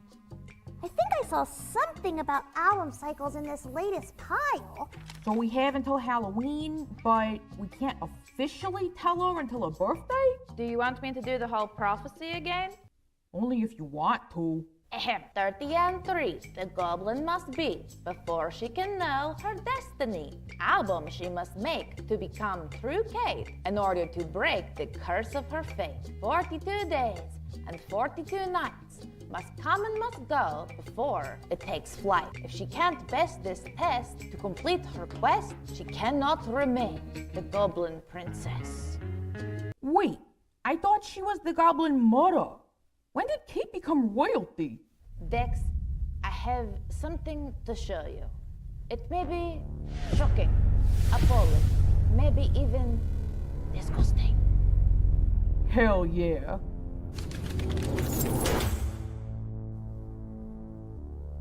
I think I saw something about album cycles in this latest pile. So we have until Halloween, but we can't officially tell her until her birthday? Do you want me to do the whole prophecy again? Only if you want to. 30 and 3, the goblin must beat before she can know her destiny. Album she must make to become true Kate in order to break the curse of her fate. 42 days and 42 nights must come and must go before it takes flight. If she can't pass this test to complete her quest, she cannot remain the goblin princess. Wait, I thought she was the goblin mother. When did Kate become royalty? Dex, I have something to show you. It may be shocking, appalling, maybe even disgusting. Hell yeah.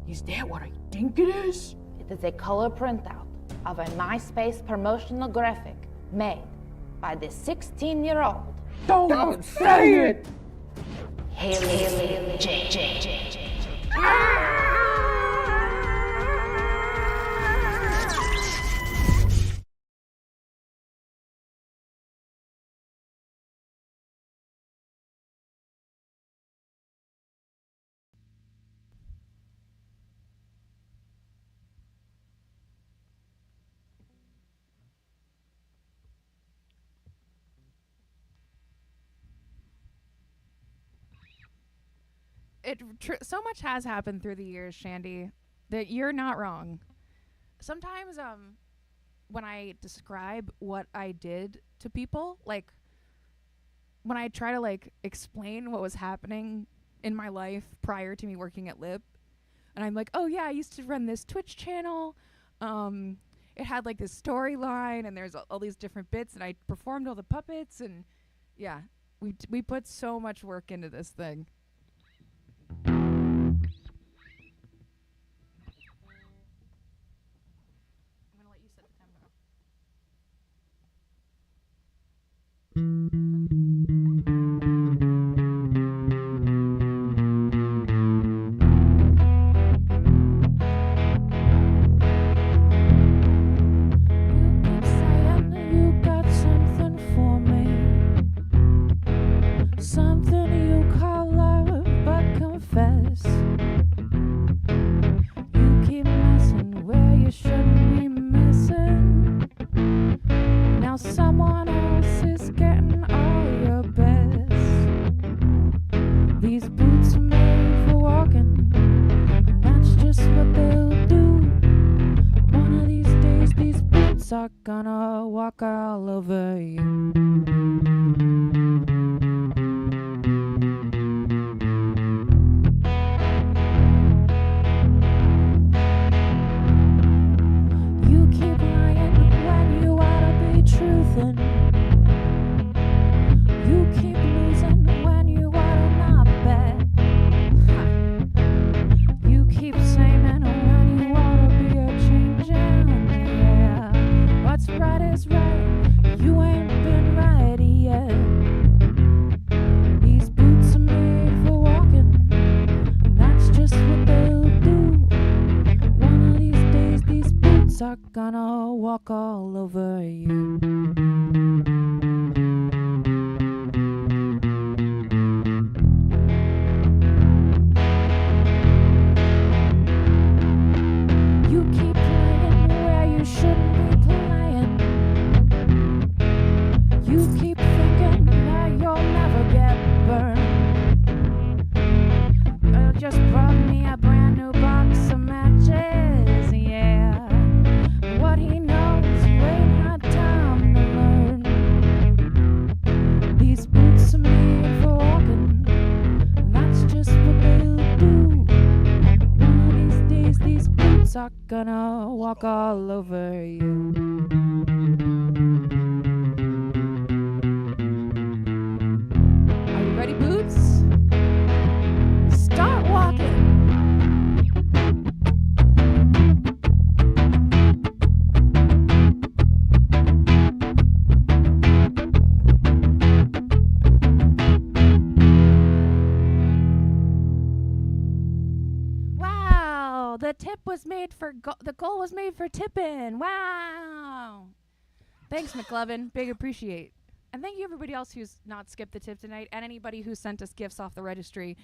Is that what I think it is? It is a color printout of a MySpace promotional graphic made by this 16-year-old. Don't say it! Haley J. So much has happened through the years, Shandy, that you're not wrong. Sometimes when I describe what I did to people, like when I try to like explain what was happening in my life prior to me working at Lib, and I'm like, oh yeah, I used to run this Twitch channel, it had like this storyline and there's all these different bits, and I performed all the puppets, and yeah, we put so much work into this thing. Are gonna walk all over you. You keep lying when you ought to be truthin'. You keep losing when you ought to not bet. You keep saying when you ought to be a changin'. Yeah. What's right is right, you ain't been right yet. These boots are made for walking, and that's just what they'll do. One of these days, these boots are gonna walk all over you. You keep playing where you shouldn't be playing. You keep thinking that you'll never get burned. You just brought me a brand new box of matches, yeah. What he knows, you ain't walk all over you. Are you ready, Boots? Start walking. Wow, the tip was made for the goal was made for tipping. Wow. Thanks, McLovin. Big appreciate. And thank you everybody else who's not skipped the tip tonight, and anybody who sent us gifts off the registry.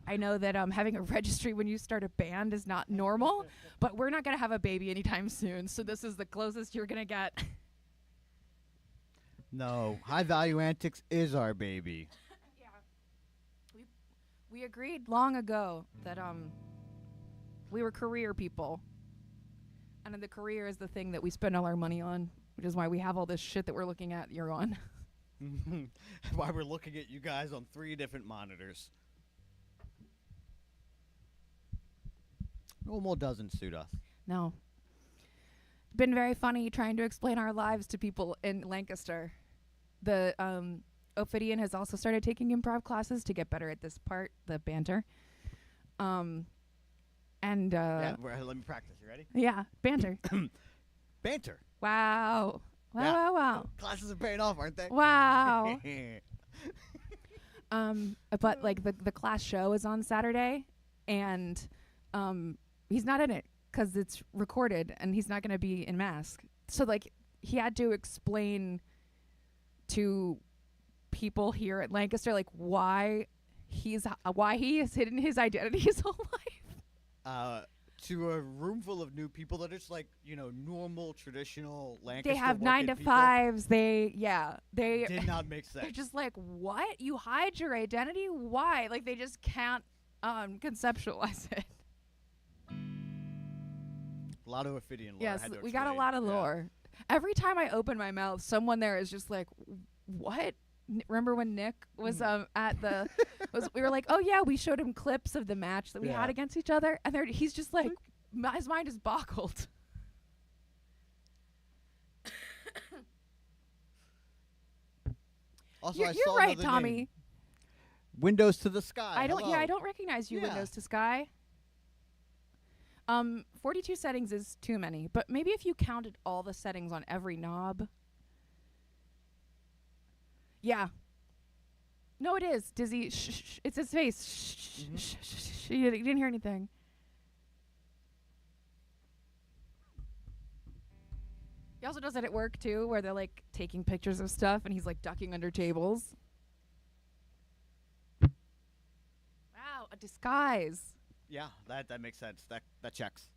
I know that having a registry when you start a band is not normal, but we're not going to have a baby anytime soon, so this is the closest you're going to get. No, High Value Antics is our baby. We agreed long ago that we were career people. And the career is the thing that we spend all our money on, which is why we have all this shit that we're looking at you're on. Why we're looking at you guys on 3 different monitors. Normal doesn't suit us. No. It's been very funny trying to explain our lives to people in Lancaster. The Ophidian has also started taking improv classes to get better at this part, the banter. Yeah, let me practice. You ready? Yeah, banter. Banter. Wow. Wow, Yeah. wow, wow. Classes are paying off, aren't they? Wow. But like the class show is on Saturday, and he's not in it because it's recorded, and he's not going to be in mask. So like he had to explain to people here at Lancaster like why he has hidden his identity his whole life. To a room full of new people that are just like, normal, traditional Lancaster They have working 9 to people. 5s. They Did not make sense. They're just like, what? You hide your identity? Why? Like they just can't conceptualize it. A lot of Ophidian lore. Yes, I had to we got a explain. lot of lore. Every time I open my mouth, someone there is just like, what? Remember when Nick was at the we were like, oh yeah, we showed him clips of the match that we had against each other, and he's just like his mind is boggled. Also, You're saw right, another Tommy. name. Windows to the Sky. I don't. Hello. Yeah, I don't recognize you. Yeah. Windows to Sky. 42 settings is too many, but maybe if you counted all the settings on every knob. Yeah. No, it is. Dizzy. Shh, shh, it's his face. Shh, shh, shh, shh. You didn't hear anything. He also does it at work too, where they're like taking pictures of stuff, and he's like ducking under tables. Wow, a disguise. Yeah, that makes sense. That checks.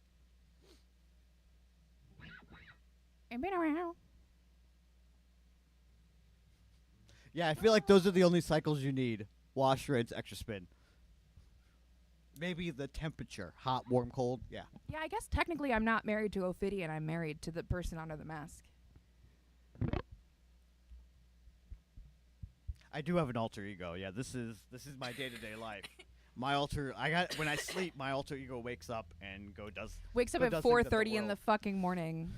Yeah, I feel like those are the only cycles you need. Wash, rinse, extra spin. Maybe the temperature. Hot, warm, cold. Yeah. Yeah, I guess technically I'm not married to Ophidian. I'm married to the person under the mask. I do have an alter ego. Yeah, this is my day-to-day life. When I sleep, my alter ego wakes up and wakes up does at things at 4:30 in the world. fucking morning,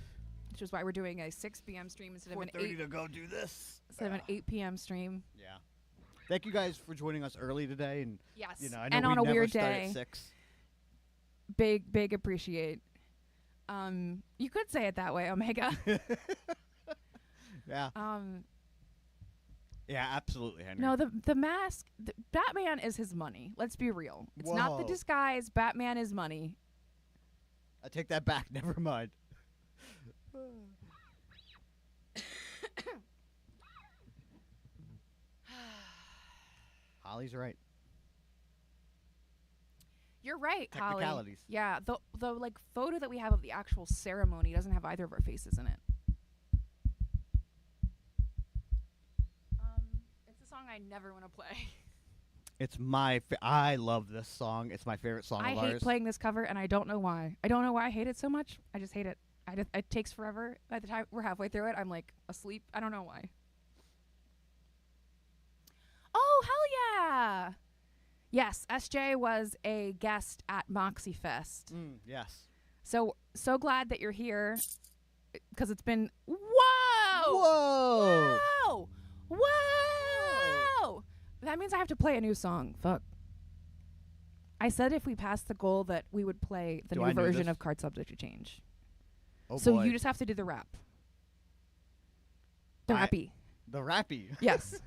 which is why we're doing a 6 p.m. stream instead of an 8 to go do this. instead of an 8 p.m. stream. Yeah. Thank you guys for joining us early today, and Yes, I know and we on a never weird start day. at 6. Big appreciate. You could say it that way, Omega. Yeah. Yeah, absolutely, Henry. No, the mask. Batman is his money. Let's be real. It's not the Whoa. disguise. Batman is money. I take that back. Never mind. Holly's right. You're right, Holly. Technicalities. Yeah, the like photo that we have of the actual ceremony doesn't have either of our faces in it. It's a song I never want to play. It's I love this song. It's my favorite song I of hate ours. playing this cover, and I don't know why. I don't know why I hate it so much. I just hate it. It takes forever. By the time we're halfway through it, I'm like asleep. I don't know why. Oh, hell yeah! Yes, SJ was a guest at Moxie Fest. Yes. So glad that you're here, because it's been whoa, Whoa! whoa, whoa. That means I have to play a new song. Fuck. I said if we passed the goal that we would play the new version of Card Subject to Change. Oh so boy. you just have to do the rap. The rappy. The rappy. Yes.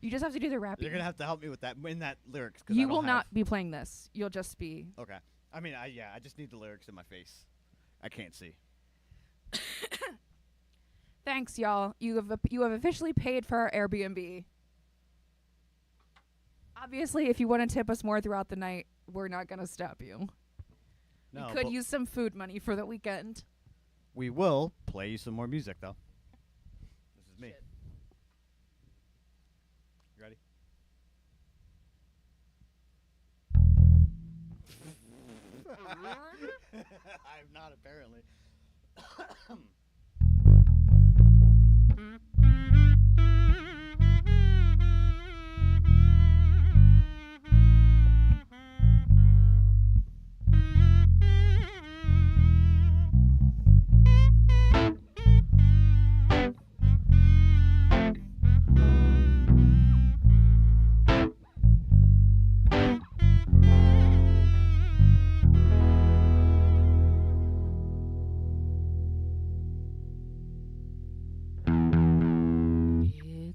You just have to do the rappy. You're gonna have to help me with that in that lyrics. You will not be playing this. You'll just be. Okay. I mean, I just need the lyrics in my face. I can't see. Thanks, y'all. You have officially paid for our Airbnb. Obviously, if you want to tip us more throughout the night, we're not gonna stop you. No, we could use some food money for the weekend. We will play you some more music, though. This is me. You ready? I'm not, apparently.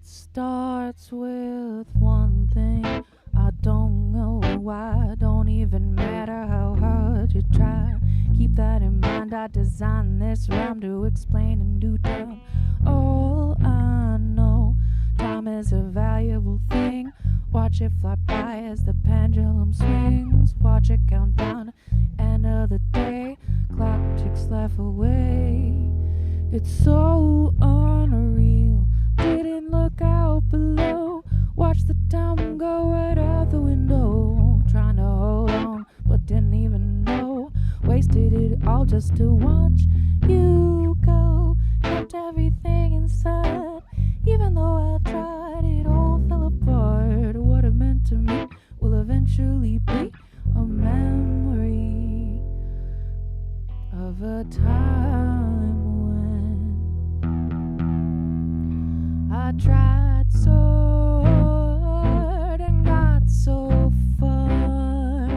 Starts with one thing. I don't know why. Don't even matter how hard you try. Keep that in mind. I designed this rhyme to explain in due time. All I know, time is a valuable thing. Watch it fly by as the pendulum swings. Watch it count down. End of the day. Clock ticks life away. It's so unreal. Didn't look out below. Watch the time go right out the window. Trying to hold on, but didn't even know. Wasted it all just to watch you go. Kept everything inside. Even though I tried, it all fell apart. What it meant to me will eventually be a memory of a time I tried so hard and got so far.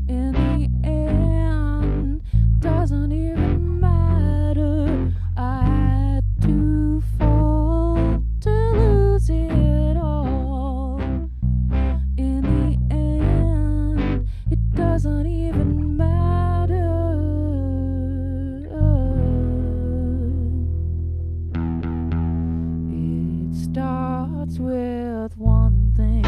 In the end, doesn't even matter. I had to fall to lose it all. In the end, it doesn't even matter. Starts with one thing.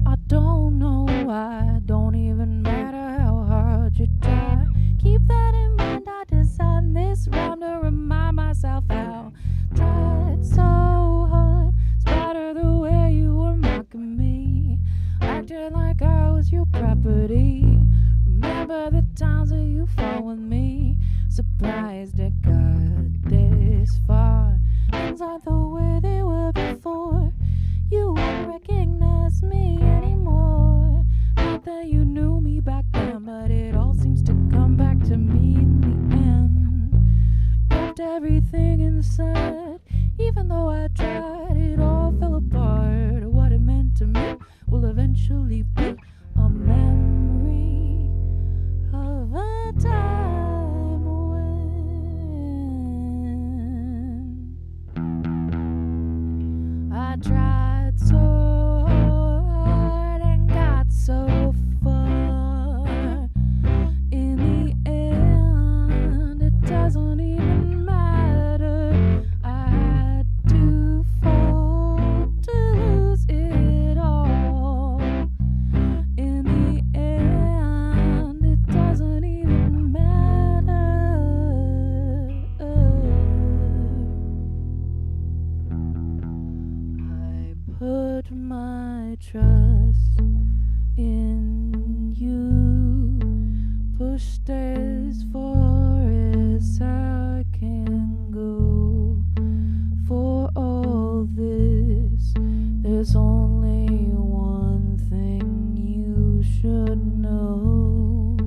I don't know why. Don't even matter how hard you try. Keep that in mind. I designed this rhyme to remind myself how tried so hard. Spatter the way you were mocking me, acting like I was your property. Remember the times that you fought with me. Surprised it got this far. Things aren't the way they were before. You won't recognize me anymore. Not that you knew me back then, but it all seems to come back to me in the end. Kept everything inside. Even though I tried, it all fell apart. What it meant to me will eventually be a memory of a time when I tried so hard and got so far. In the end, it doesn't even matter. I had to fall to lose it all. In the end, it doesn't even matter. I put my trust in you, pushed as far as I can go. For all this, there's only one thing you should know.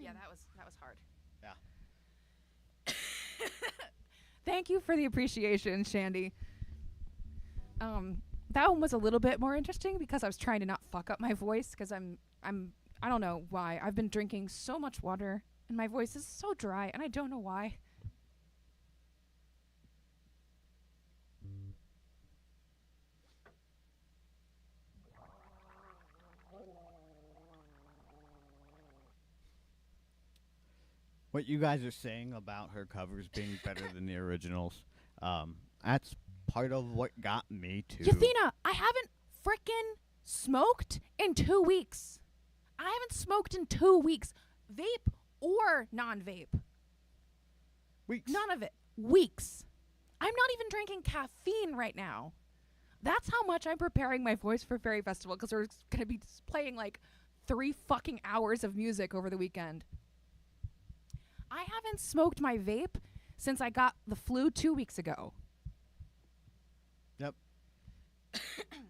Yeah, that was hard. Yeah. Thank you for the appreciation, Shandy. That one was a little bit more interesting because I was trying to not fuck up my voice because I don't know why. I've been drinking so much water and my voice is so dry and I don't know why. What you guys are saying about her covers being better than the originals, that's part of what got me to. Yathena, I haven't frickin' smoked in 2 weeks. I haven't smoked in 2 weeks. Vape or non-vape. Weeks. None of it. Weeks. I'm not even drinking caffeine right now. That's how much I'm preparing my voice for Fairy Festival because we're going to be playing like 3 fucking hours of music over the weekend. I haven't smoked my vape since I got the flu 2 weeks ago. Yep.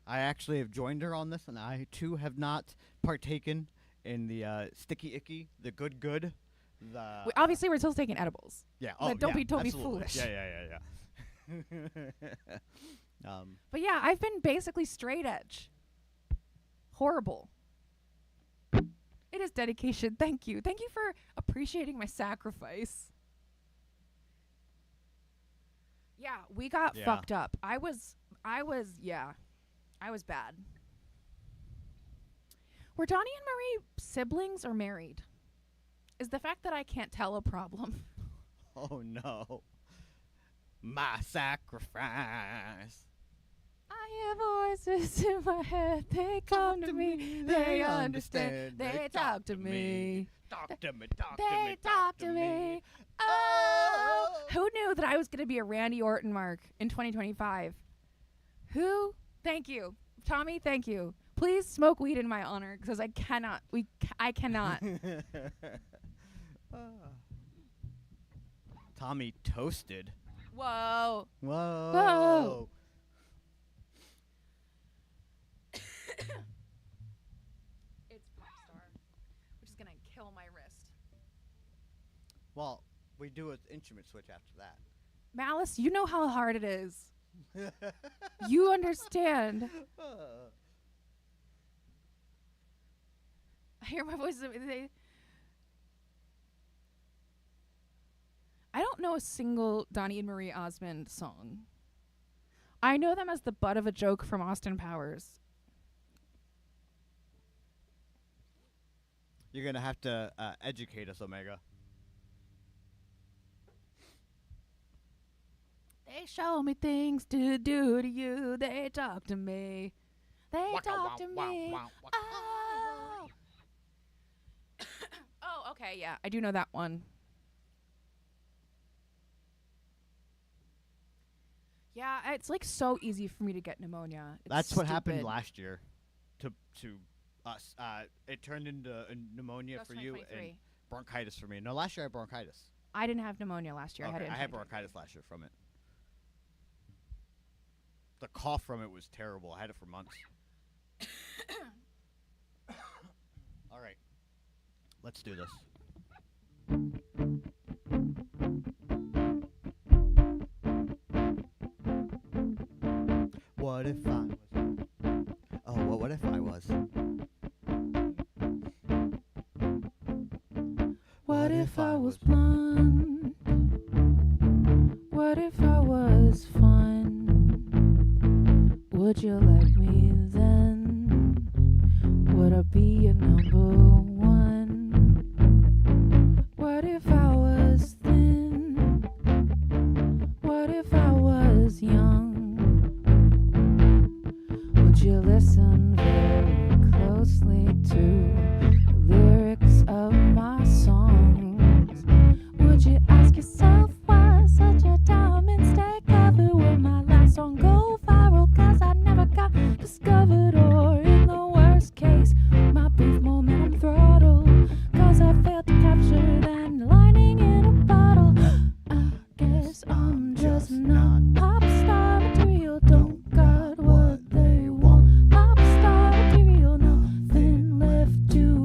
I actually have joined her on this, and I too have not partaken in the sticky icky, the good. Obviously, we're still taking edibles. Yeah. But don't be foolish. Yeah. But yeah, I've been basically straight edge. Horrible. It is dedication. Thank you. Thank you for appreciating my sacrifice. Yeah, we got fucked up. I was bad. Were Donnie and Marie siblings or married? Is the fact that I can't tell a problem? Oh no. My sacrifice. I hear voices in my head. They come to me. They understand. They talk to me. Talk to me. They talk to me. Oh. Who knew that I was going to be a Randy Orton mark in 2025? Who? Thank you. Tommy, thank you. Please smoke weed in my honor because I cannot. I cannot. Tommy toasted. Whoa. Whoa. It's Popstar, which is going to kill my wrist. Well, we do an instrument switch after that. Malice, you know how hard it is. You understand. I hear my voice. I don't know a single Donnie and Marie Osmond song. I know them as the butt of a joke from Austin Powers. You're going to have to educate us, Omega. They show me things to do to you. They talk to me. They talk to me. Oh. Oh, okay, yeah. I do know that one. Yeah, it's like so easy for me to get pneumonia. That's what happened last year to us. It turned into pneumonia for you and bronchitis for me. No, last year I had bronchitis. I didn't have pneumonia last year. Okay, I had bronchitis last year from it. The cough from it was terrible. I had it for months. All right. Let's do this. What if I was... Oh, well, what if I was... What if I was blonde? What if I was fun? Would you like me then? Would I be your number one? What if I was thin? What if I was young? Would you listen very closely to the lyrics of my songs? Would you ask yourself why such a diamond stay covered? Will my last song go viral? Cause I never got discovered. Or in the worst case, my brief momentum throttle. Cause I failed to capture that lightning in a bottle. I guess I'm just not pop star material. Don't got what they want. Pop star material, nothing left to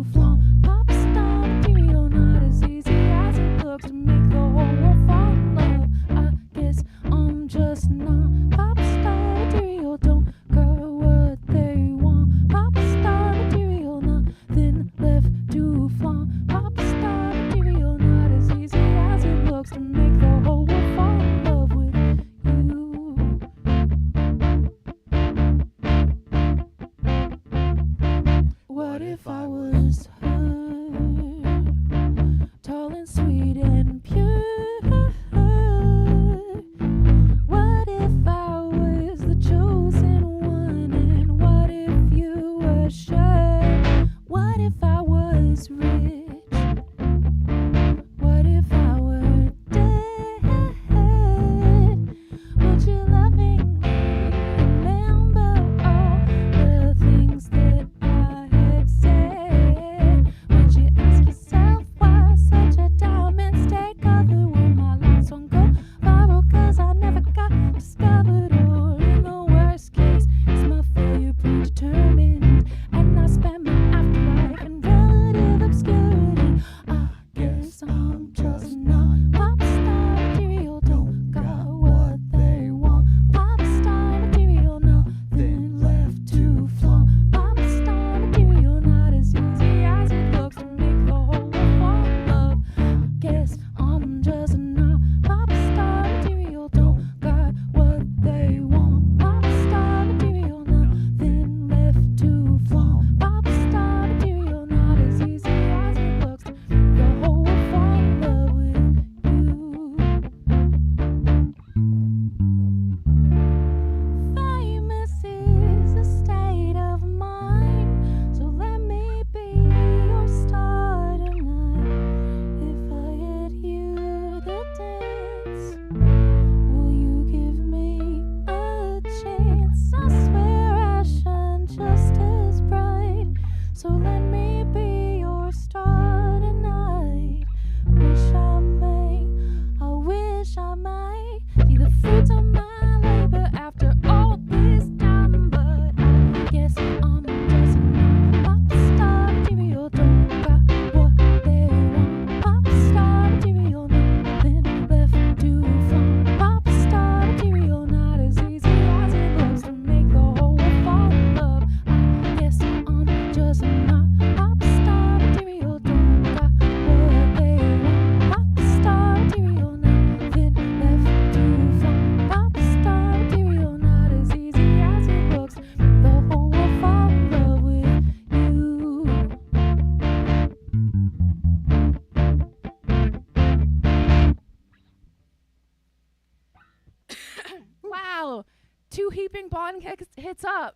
keeping Bond hits up.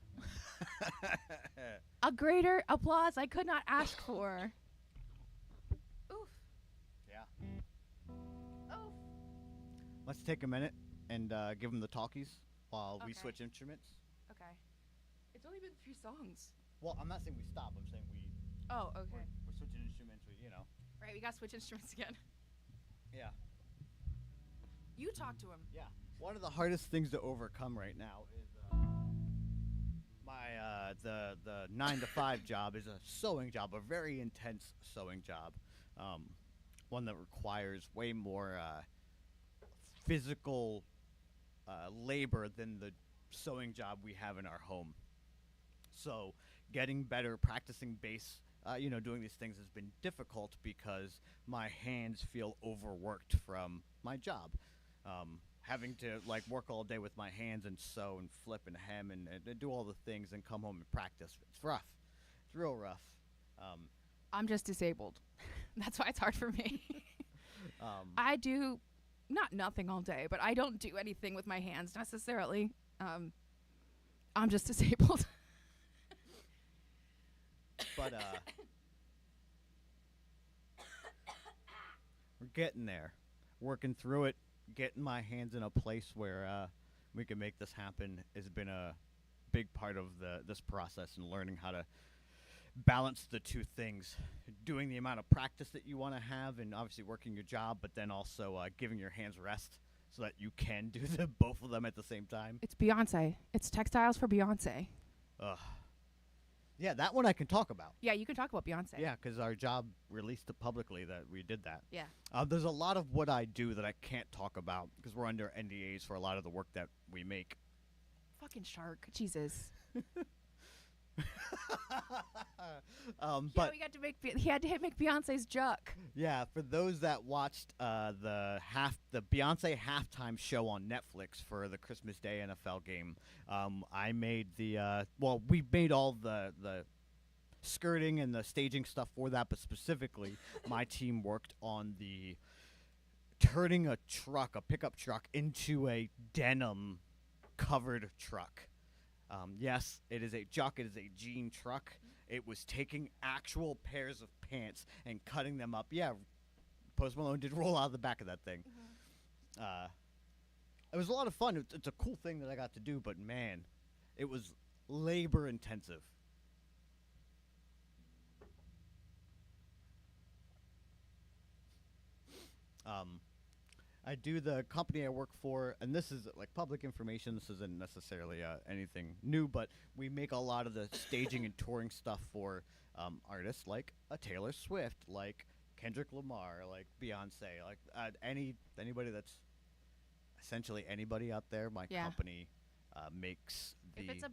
A greater applause I could not ask for. Oof. Yeah. Oof. Let's take a minute and give them the talkies while we Okay. switch instruments. Okay. It's only been 3 songs. Well, I'm not saying we stop. I'm saying we. Oh, okay. We're switching instruments. We. Right, we gotta switch instruments again. Yeah. You talk to him. Yeah. One of the hardest things to overcome right now is my the 9 to 5 job is a sewing job, a very intense sewing job, one that requires way more physical labor than the sewing job we have in our home. So getting better, practicing bass, doing these things has been difficult because my hands feel overworked from my job. Having to work all day with my hands and sew and flip and hem and do all the things and come home and practice. It's rough. It's real rough. I'm just disabled. That's why it's hard for me. I do nothing all day, but I don't do anything with my hands necessarily. I'm just disabled. But we're getting there, working through it. Getting my hands in a place where we can make this happen has been a big part of this process and learning how to balance the two things. Doing the amount of practice that you want to have and obviously working your job, but then also giving your hands rest so that you can do both of them at the same time. It's Beyonce. It's textiles for Beyonce. Ugh. Yeah, that one I can talk about. Yeah, you can talk about Beyonce. Yeah, because our job released it publicly that we did that. Yeah. There's a lot of what I do that I can't talk about because we're under NDAs for a lot of the work that we make. Fucking shark. Jesus. But we got to make. He had to make Beyonce's Juck. yeah, for those that watched the Beyonce halftime show on Netflix for the Christmas Day NFL game, I made we made all the skirting and the staging stuff for that, but specifically, my team worked on the turning a pickup truck, into a denim covered truck. Yes, it is a Juck. It is a jean truck. It was taking actual pairs of pants and cutting them up. Yeah, Post Malone did roll out of the back of that thing. It was a lot of fun. It's a cool thing that I got to do, but man, it was labor intensive. I do the company I work for, and this is public information. This isn't necessarily anything new, but we make a lot of the staging and touring stuff for artists like a Taylor Swift, like Kendrick Lamar, like Beyonce, like anybody that's essentially anybody out there. My company makes the if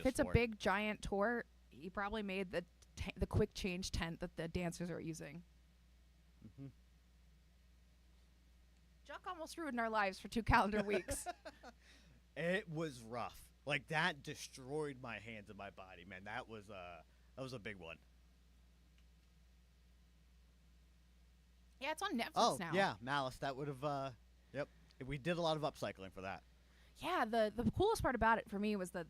it's a big giant tour, he probably made the quick change tent that the dancers are using. Mm-hmm. Juck almost ruined our lives for 2 calendar weeks. It was rough. That destroyed my hands and my body, man. That was a big one. Yeah, it's on Netflix now. Oh, yeah, Malice. That would have, yep. We did a lot of upcycling for that. Yeah, the coolest part about it for me was the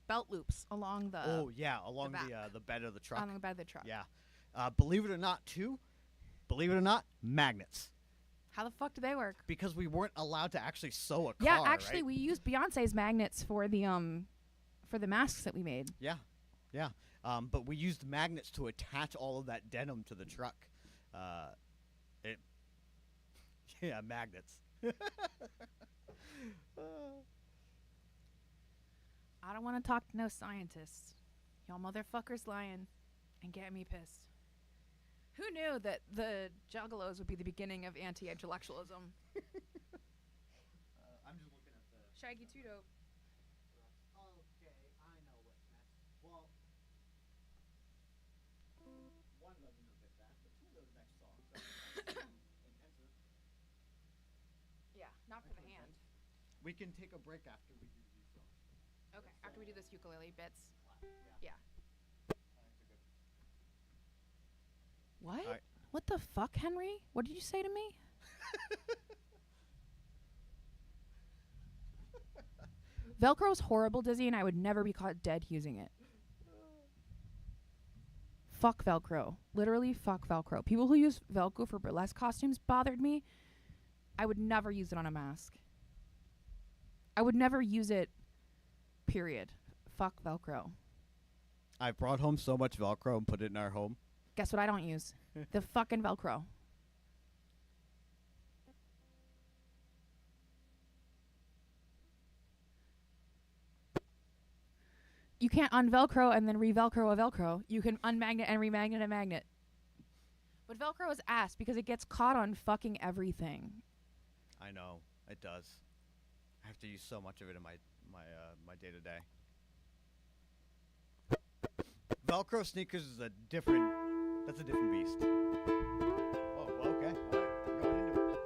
belt loops along the along the bed of the truck. On the bed of the truck. Yeah. Believe it or not, magnets. How the fuck do they work? Because we weren't allowed to actually sew a car. Yeah, actually, right? we used Beyonce's magnets for the masks that we made. Yeah. But we used magnets to attach all of that denim to the truck. Magnets. I don't want to talk to no scientists. Y'all motherfuckers lying and getting me pissed. Who knew that the Juggalos would be the beginning of anti-intellectualism? I'm just looking at the Shaggy Two Dope. Okay, I know what's next. Well, one of them is a bit fast, but two of those next songs are intensive. Yeah, not for the hand. We can take a break after we do these songs. Okay, after we do this ukulele bits. Yeah. What? Right. What the fuck, Henry? What did you say to me? Velcro is horrible, Dizzy, and I would never be caught dead using it. Fuck Velcro. Literally, fuck Velcro. People who use Velcro for burlesque costumes bothered me. I would never use it on a mask. I would never use it, period. Fuck Velcro. I brought home so much Velcro and put it in our home. Guess what I don't use? The fucking Velcro. You can't unvelcro and then revelcro a Velcro. You can unmagnet and remagnet a magnet. But Velcro is ass because it gets caught on fucking everything. I know, it does. I have to use so much of it in my day to day. Velcro sneakers is a different beast. Oh, well, okay. All right, we're going into it.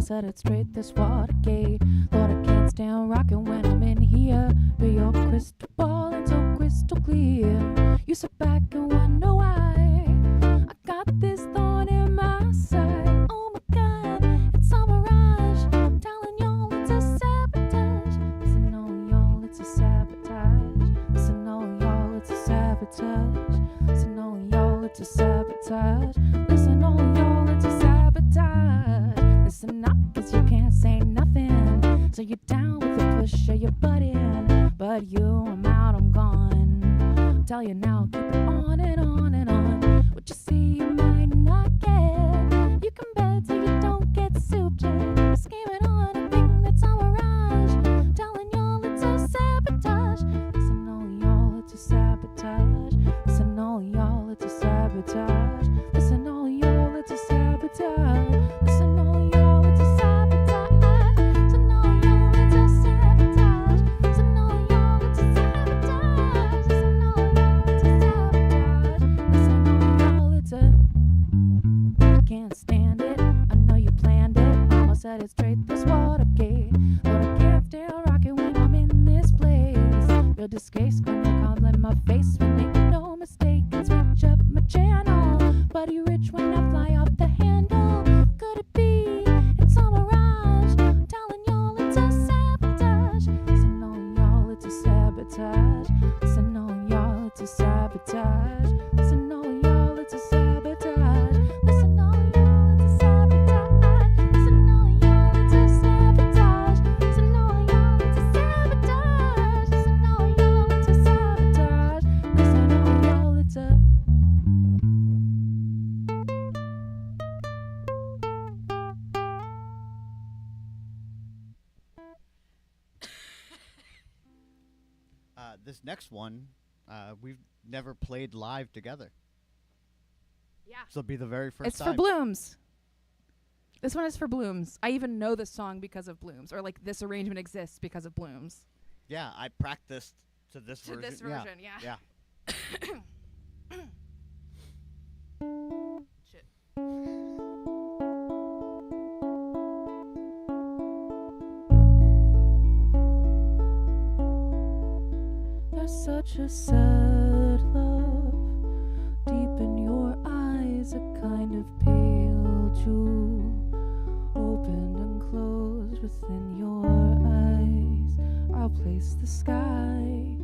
Set it straight, this Watergate. Lord, I can't stand rocking when I'm in here. But your crystal ball and so crystal clear. You sit back and wonder why I got this thorn in my side. Oh my God, it's a mirage. I'm telling y'all it's a sabotage. Listen, all y'all, it's a sabotage. Listen, all y'all, it's a sabotage. Listen, all y'all, it's a sabotage. Listen, all y'all, it's a sabotage. Listen up, cause you can't say nothing. So you're down with the push of your butt in. But you, I'm out, I'm gone. I'll tell you now, keep it on and on and on. What you see, you might not get. You can bet so you don't get souped yet. You're scheming on a thing that's a mirage. Telling y'all it's a sabotage. Listen, all y'all, it's a sabotage. Listen, all y'all, it's a sabotage. Listen, all y'all, it's a sabotage. Listen, all y'all, it's a sabotage. Listen, all y'all, it's a sabotage. Listen, all y'all, it's a sabotage. Listen, all y'all, it's a sabotage. Listen, all y'all, it's a. Can't stand it. I know you planned it. Almost said it straight. This Watergate. But I can't stand rocking when I'm in this place. Real disgrace when you compliment my face. When make no mistake and switch up my channel. Buddy rich when I fly off the handle. Could it be? It's a mirage. I'm telling y'all it's a sabotage. Listen, all y'all, it's a sabotage. Listen, all y'all, it's a sabotage. Listen, all y'all, it's a sabotage. Listen, all y'all, it's a sabotage. Listen, all y'all, it's a sabotage. Listen, all y'all, it's a sabotage. Listen, all y'all, it's a sabotage. Listen, all y'all, it's a. This next one, we've never played live together. Yeah. So it'll be the very first It's time. for Blooms. This one is for Blooms. I even know this song because of Blooms, or like this arrangement exists because of Blooms. Yeah, I practiced to this To version. this version, yeah. Yeah. Shit. There's such a sad love deep in your eyes, a kind of pale jewel, opened and closed within your eyes. I'll place the sky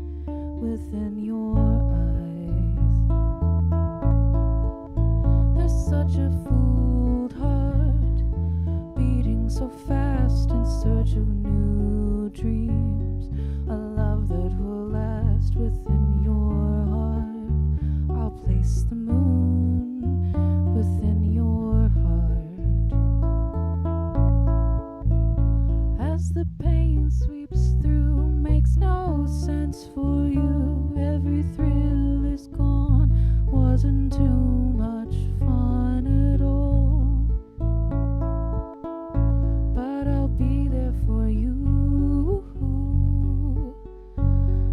within your eyes. There's such a fooled heart beating so fast in search of new dreams, a love that will last within your heart. I'll place the moon within your heart. As the pain sweeps through, makes no sense for you. Every thrill is gone, was wasn't too much fun at all. But I'll be there for you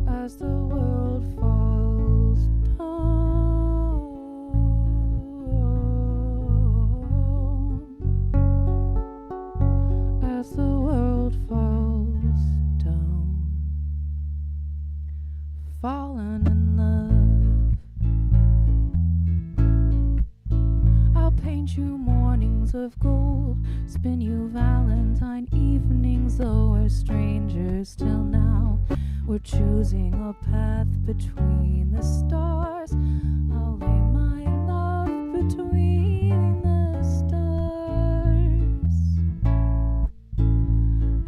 as the world falls down. As the world falls down. Fallen in love. I'll paint you mornings of gold, spin you Valentine evenings, though we're strangers till now. We're choosing a path between the stars. I'll lay my love between the stars.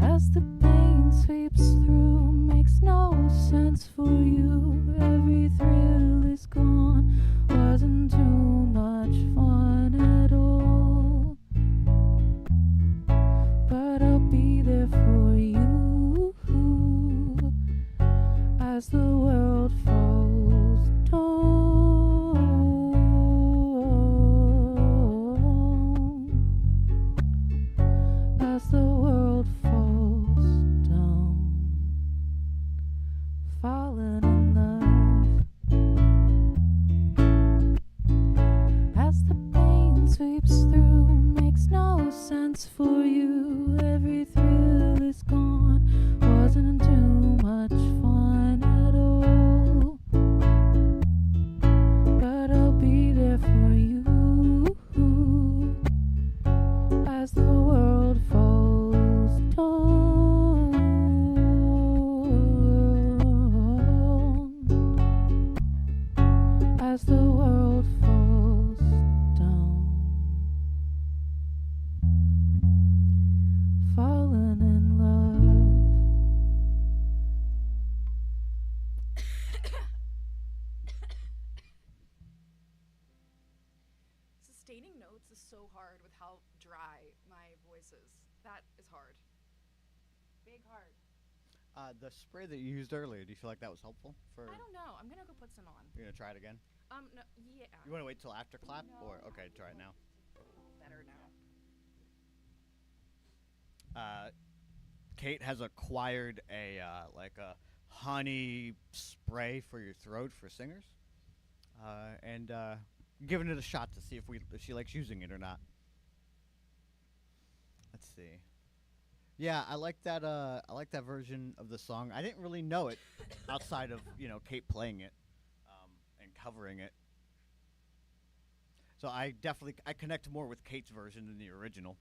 As the pain sweeps through, makes no sense for you. Every thrill is gone, wasn't too much fun at all. But I'll be there for you as the world falls down. As the world falls down. Fallen in love. As the pain sweeps through, makes no sense for you. Every thrill is gone, wasn't too much fun at all. But I'll be there for you as the world falls down. As the world falls down. Fallen in love. Sustaining notes is so hard with how dry my voice is. That is hard. Big hard. The spray that you used earlier, do you feel like that was helpful? I don't know. I'm gonna go put some on. You're going to try it again? No, yeah. You want to wait till after clap? No, Or, okay, try it now. Better now. Kate has acquired a honey spray for your throat for singers, and giving it a shot to see if she likes using it or not. Let's see. Yeah, I like that. I like that version of the song. I didn't really know it outside of Kate playing it and covering it. So I connect more with Kate's version than the original.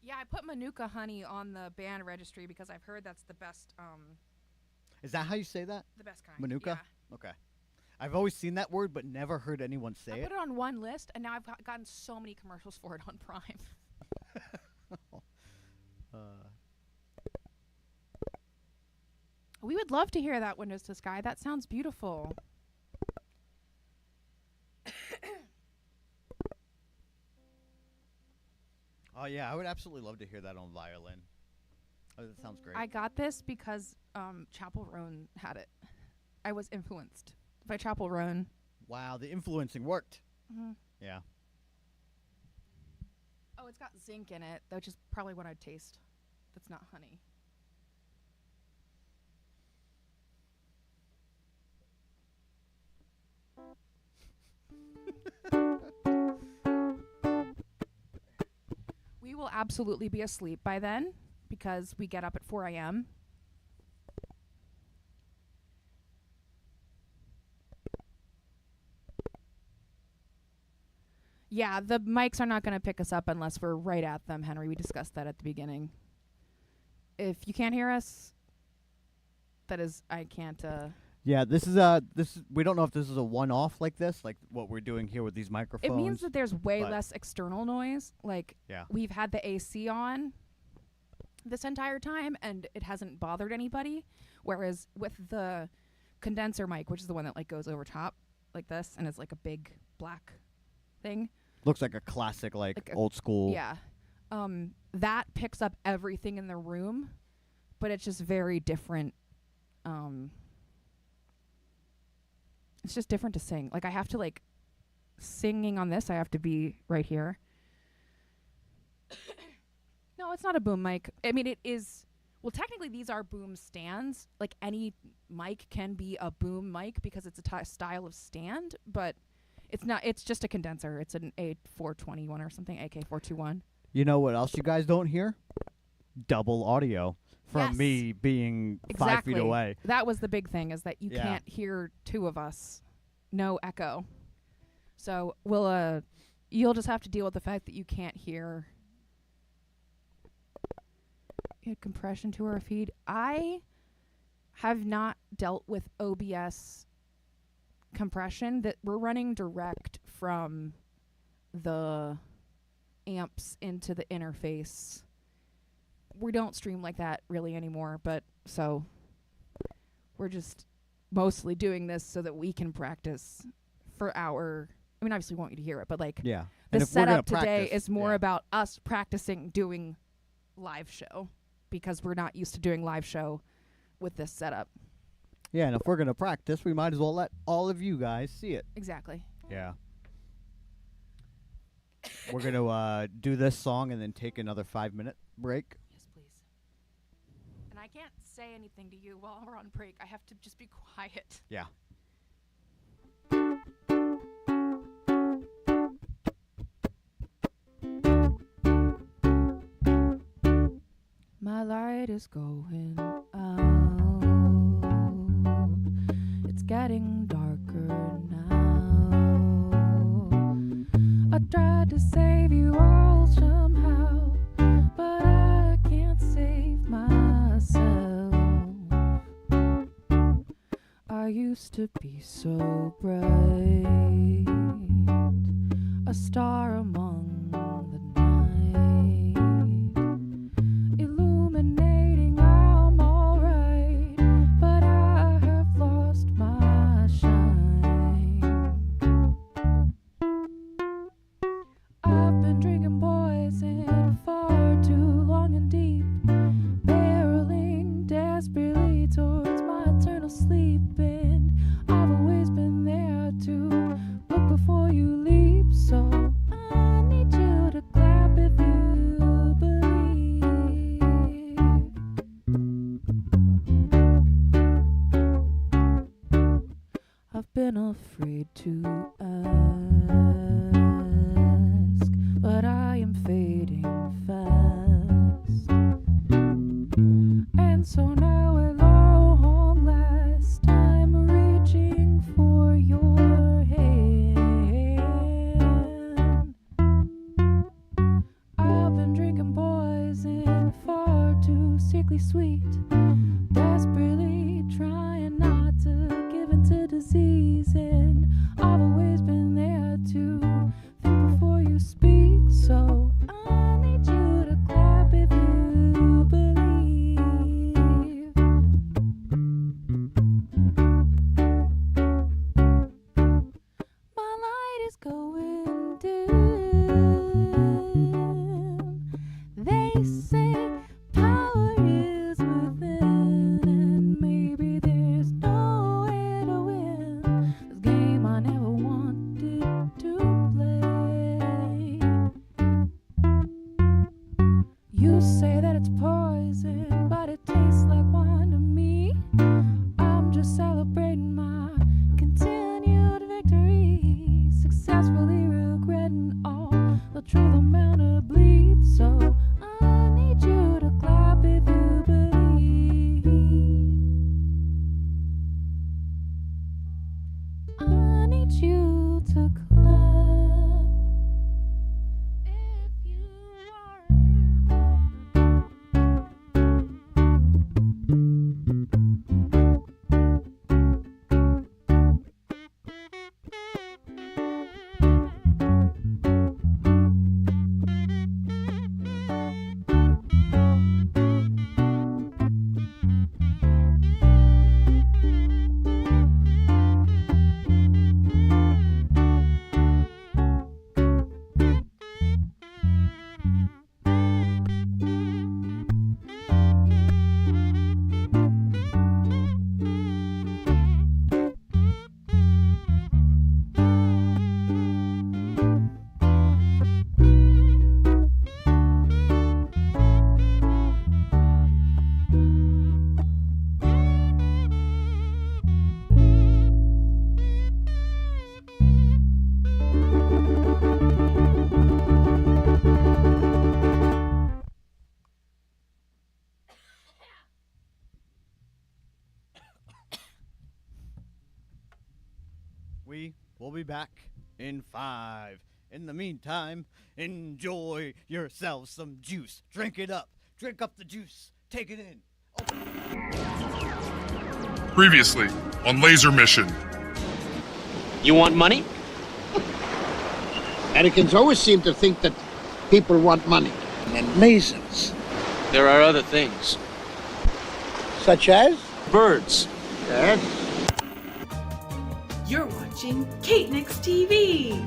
Yeah, I put Manuka honey on the band registry because I've heard that's the best. Is that how you say that? The best kind. Manuka? Yeah. Okay. I've always seen that word, but never heard anyone say I it. put it on one list, and now I've gotten so many commercials for it on Prime. We would love to hear that Windows to Sky. That sounds beautiful. Oh, yeah, I would absolutely love to hear that on violin. Oh, that sounds great. I got this because Chapel Roan had it. I was influenced by Chapel Roan. Wow, the influencing worked. Mm-hmm. Yeah. Oh, it's got zinc in it, which is probably what I'd taste. That's not honey. We will absolutely be asleep by then because we get up at 4 a.m. Yeah, the mics are not going to pick us up unless we're right at them, Henry. We discussed that at the beginning. If you can't hear us, that is, I can't. Yeah, this is we don't know if this is a one-off like this, like what we're doing here with these microphones. It means that there's way less external noise. Like, yeah. We've had the AC on this entire time, and it hasn't bothered anybody. Whereas with the condenser mic, which is the one that like goes over top like this, and it's like a big black thing. Looks like a classic, like old school. Yeah. that picks up everything in the room, but it's just very different. It's just different to sing. Like I have to singing on this, I have to be right here. No, it's not a boom mic. I mean, it is. Well, technically, these are boom stands. Like any mic can be a boom mic because it's a style of stand, but it's not. It's just a condenser. It's an A421 or something, AK421. You know what else you guys don't hear? Double audio from me being 5 feet away. That was the big thing, is that you can't hear two of us. No echo. So you'll just have to deal with the fact that you can't hear compression to our feed. I have not dealt with OBS compression. That we're running direct from the amps into the interface. We don't stream like that really anymore, but so we're just mostly doing this so that we can practice for our. I mean, obviously, we want you to hear it, but the setup today is more about us practicing doing live show, because we're not used to doing live show with this setup. Yeah, and if we're gonna practice, we might as well let all of you guys see it. Exactly. Yeah. We're gonna do this song and then take another 5-minute break. Yes, please. And I can't say anything to you while we're on break. I have to just be quiet. Yeah. My light is going out. It's getting darker now. I tried to save you all somehow, but I can't save myself. I used to be so bright, a star among the night, illuminating I'm alright, but I have lost my shine. I've been drinking poison far too long and deep, barreling desperately towards my eternal sleep, and I've always been there to look before you leap, so I need you to clap if you believe. I've been afraid to ask, but I am fading fast, and so now at long last I'm reaching for your hand. I've been drinking poison far too sickly sweet, desperately trying not to give in to disease, and I've always been there to think before you speak, so I need you to clap if you believe. My light is going dim. They say power is within. We will be back in 5. In the meantime, enjoy yourselves some juice. Drink it up. Drink up the juice. Take it in. Previously on Laser Mission. You want money? Americans always seem to think that people want money and lasers. There are other things. Such as? Birds. Yes. You're watching Caitnix TV.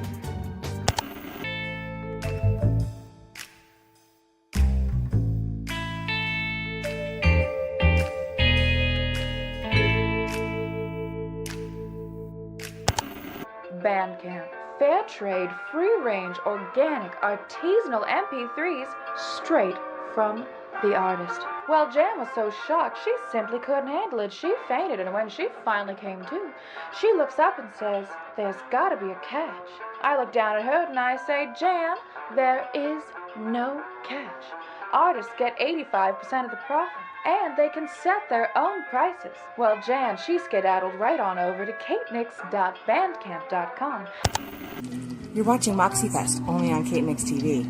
Bandcamp. Fair trade, free range, organic, artisanal MP3s straight from the artist. Well, Jan was so shocked she simply couldn't handle it. She fainted, and when she finally came to, she looks up and says, "There's gotta be a catch." I look down at her and I say, "Jan, there is no catch. Artists get 85% of the profit, and they can set their own prices." Well, Jan, she skedaddled right on over to caitnix.bandcamp.com. You're watching Moxie Fest, only on Caitnix TV.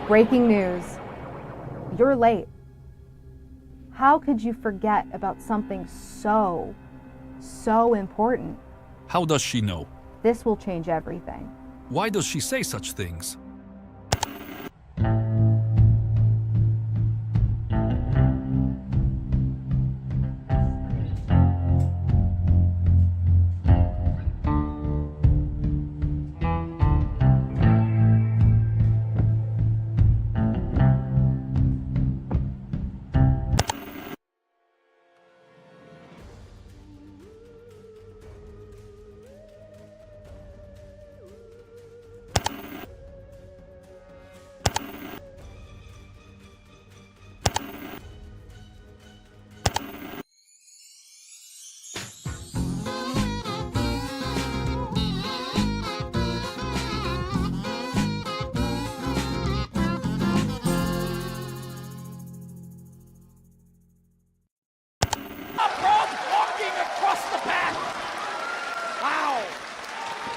Breaking news. You're late. How could you forget about something so important? How does she know? This will change everything. Why does she say such things?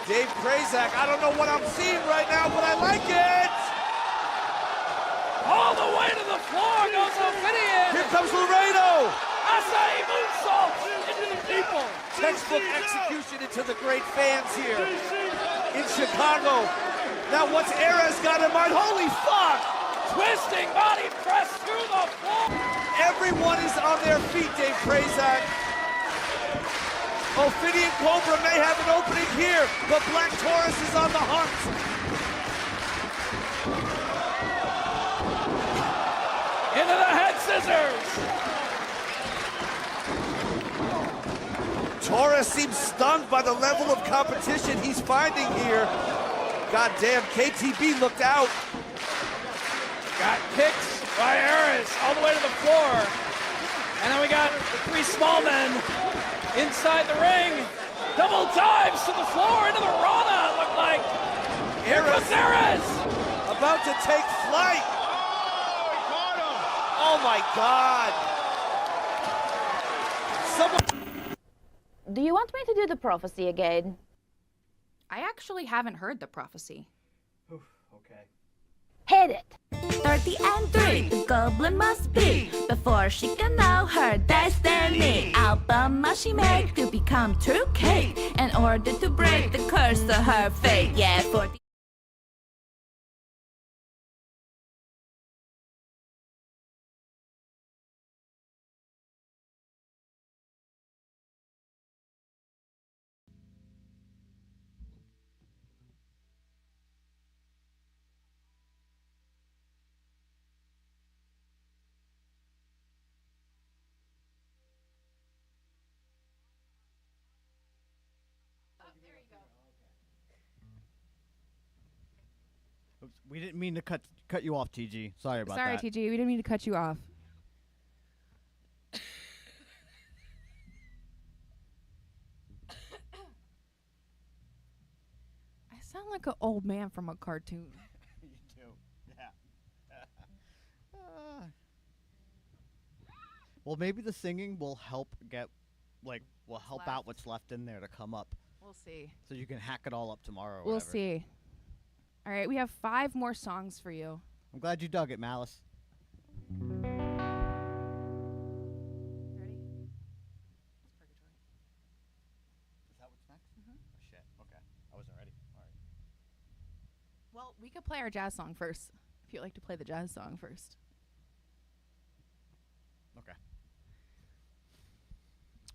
Dave Prazak, I don't know what I'm seeing right now, but I like it! All the way to the floor goes Ophidian! Here comes Laredo! Acai moonsault into the people! Textbook execution into the great fans here in Chicago. Now what's Ares got in mind? Holy fuck! Twisting body press through the floor! Everyone is on their feet, Dave Prazak. Ophidian Cobra may have an opening here, but Black Taurus is on the hunt. Into the head scissors! Taurus seems stunned by the level of competition he's finding here. Goddamn, KTB looked out. Got kicks by Ares all the way to the floor. And then we got the three small men inside the ring. Double dives to the floor into the Rana, it looked like. Here comes Ares. About to take flight. Oh my God. Do you want me to do the prophecy again? I actually haven't heard the prophecy. Okay. Hit it! 30 and 3, the goblin must be before she can know her destiny. Album must she make to become true Kate in order to break the curse of her fate. Yeah, 40. We didn't mean to cut you off, TG. Sorry about Sorry, that. TG. We didn't mean to cut you off. sound like an old man from a cartoon. You do, yeah. Well, maybe the singing will help will help out what's left in there to come up. We'll see. So you can hack it all up tomorrow. Or We'll whatever. see. All right, we have 5 more songs for you. I'm glad you dug it, Malice. Ready? Is that what's next? Oh, shit. Okay. I wasn't ready. All right. Well, we could play our jazz song first, if you'd like to play the jazz song first. Okay.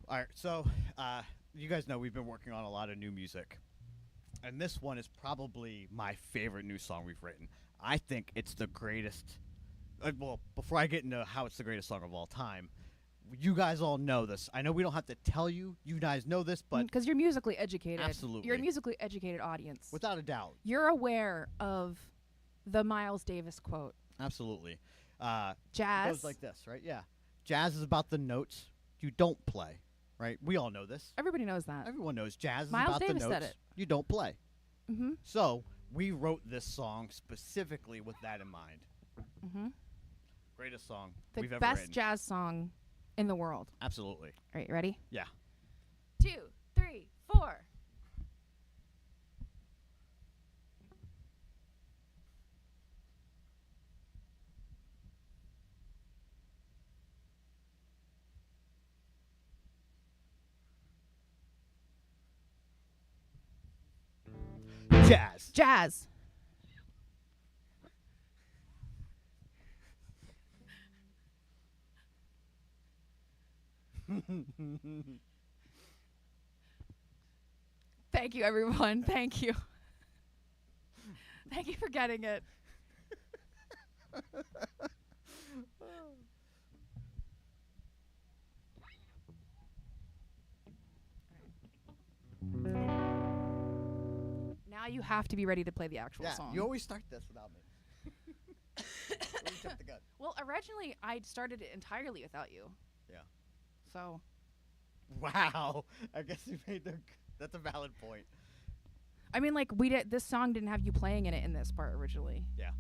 All right. So, you guys know we've been working on a lot of new music. And this one is probably my favorite new song we've written. I think it's the greatest. Well, before I get into how it's the greatest song of all time, you guys all know this. I know we don't have to tell you. You guys know this, but Because you're musically educated. Absolutely. You're a musically educated audience. without a doubt, You're aware of the Miles Davis quote. absolutely. Jazz. It goes like this, right? Yeah. Jazz is about the notes you don't play, right? We all know this. Everybody knows that. Everyone knows jazz is Miles about Davis the said notes it. you don't play. Mm-hmm. So we wrote this song specifically with that in mind. Mm-hmm. Greatest song The we've ever best written. jazz song in the world. Absolutely. All right, you ready? Yeah. 2, 3, 4. Jazz. Jazz. Thank you, everyone. Thank you. Thank you for getting it. Now you have to be ready to play the actual Yeah, song. you always start this without me. Always jump the gun. Well, originally I started it entirely without you. Yeah. So. Wow. I guess you made that's a valid point. I mean, like this song didn't have you playing in it in this part originally. Yeah.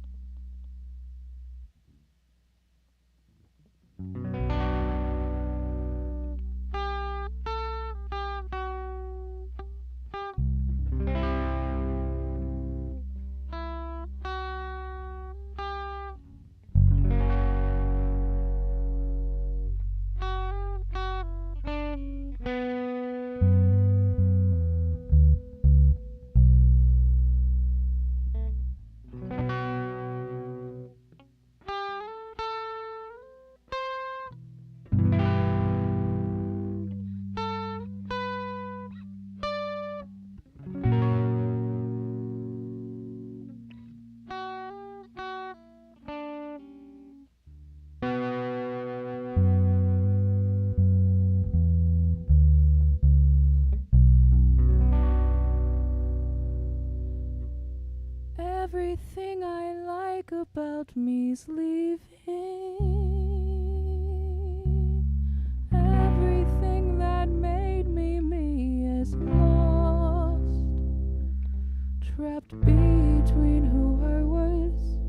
Everything I like about me's leaving. Everything that made me is lost. Trapped between who I was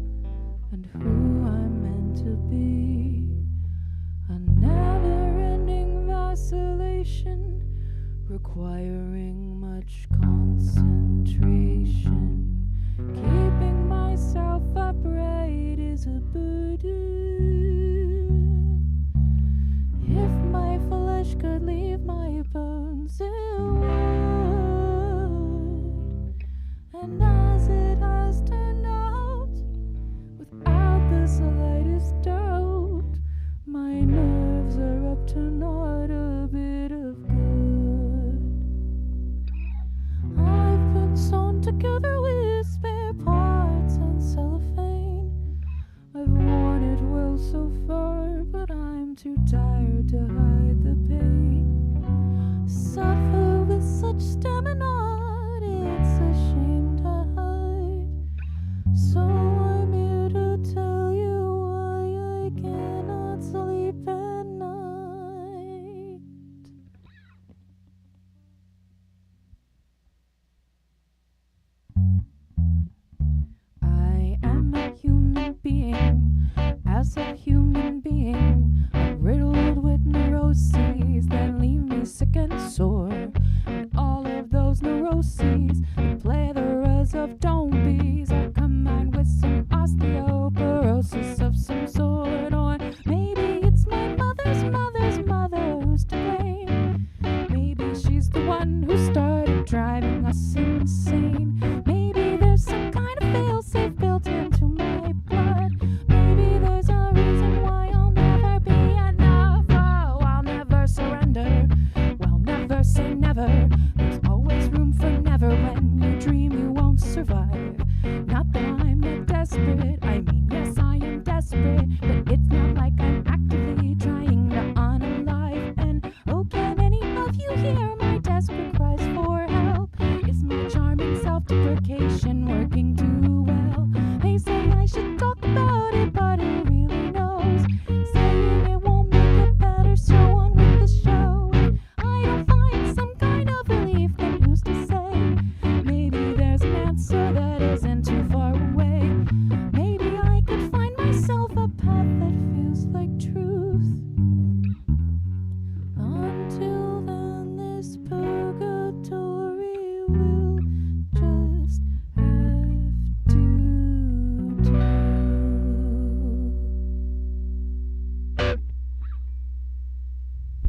and who I'm meant to be. A never-ending vacillation requiring much concentration. Keeping myself upright is a burden. If my flesh could leave my bones, it would. And as it has turned out, without the slightest doubt, my nerves are up to not a bit of good. I've been sewn together with spare parts and cellophane. I've worn it well so far, but I'm too tired to hide the pain. Suffer with such stamina, it's a shame to hide. So I'm here to tell you why I cannot sleep at night. mess of human being. I'm riddled with neuroses that leave me sick and sore. And all of those neuroses, the pletheras of dombies, are combined with some osteoporosis of some sort. Or maybe it's my mother's mother's mother who's to blame. Maybe she's the one who started driving us insane. Maybe there's some kind of fail-safe built into my blood. Maybe there's a reason why I'll never be enough. Oh, I'll never surrender. Well, never say never. There's always room for never when you dream you won't survive. Not that I'm that desperate. I mean, yes, I am desperate, but it's not like I'm actively trying to unalive. And oh, can any of you hear my desperate cries for help? Is my charming self-deprecation working too well? They say I should talk about it, but who really knows? Saying it won't make it better, so on with the show. I don't find some kind of relief, then who's to say? Maybe there's an answer that isn't too far away. Maybe I could find myself a path that feels like truth. Until then, this purgatory will just have to do.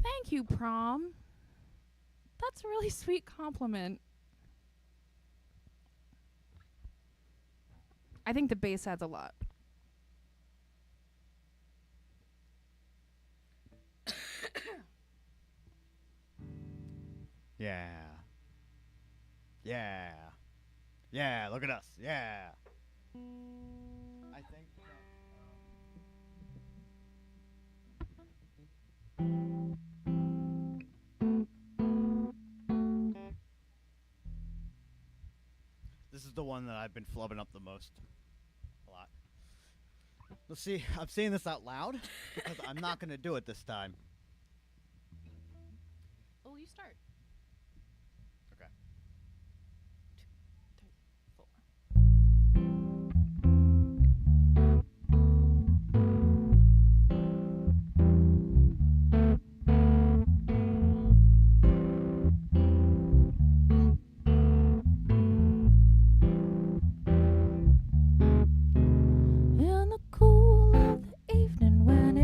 Thank you, Prom. That's a really sweet compliment. I think the bass adds a lot. Yeah. Yeah. Yeah, look at us. Yeah. I think this is the one that I've been flubbing up the most. A lot. Let's see. I'm saying this out loud because I'm not going to do it this time. Oh, you start. Okay. 2, 3, 4. In the cool of the evening when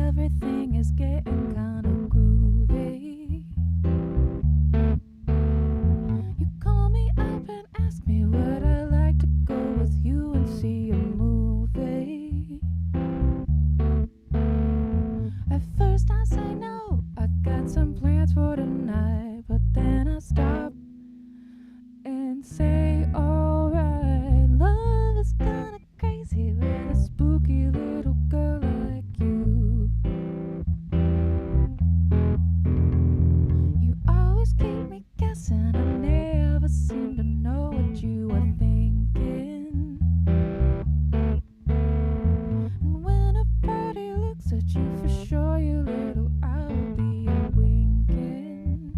everything is getting kind of groovy, you call me up and ask me would I like to go with you and see a movie. At first I say no, I got some plans for tonight, but then I stop and say alright. Love is kinda crazy with a spooky little girl like you. You always keep me guessing, I never seem to know what you are thinking. And when a birdie looks at you, for sure you little I'll be a winking.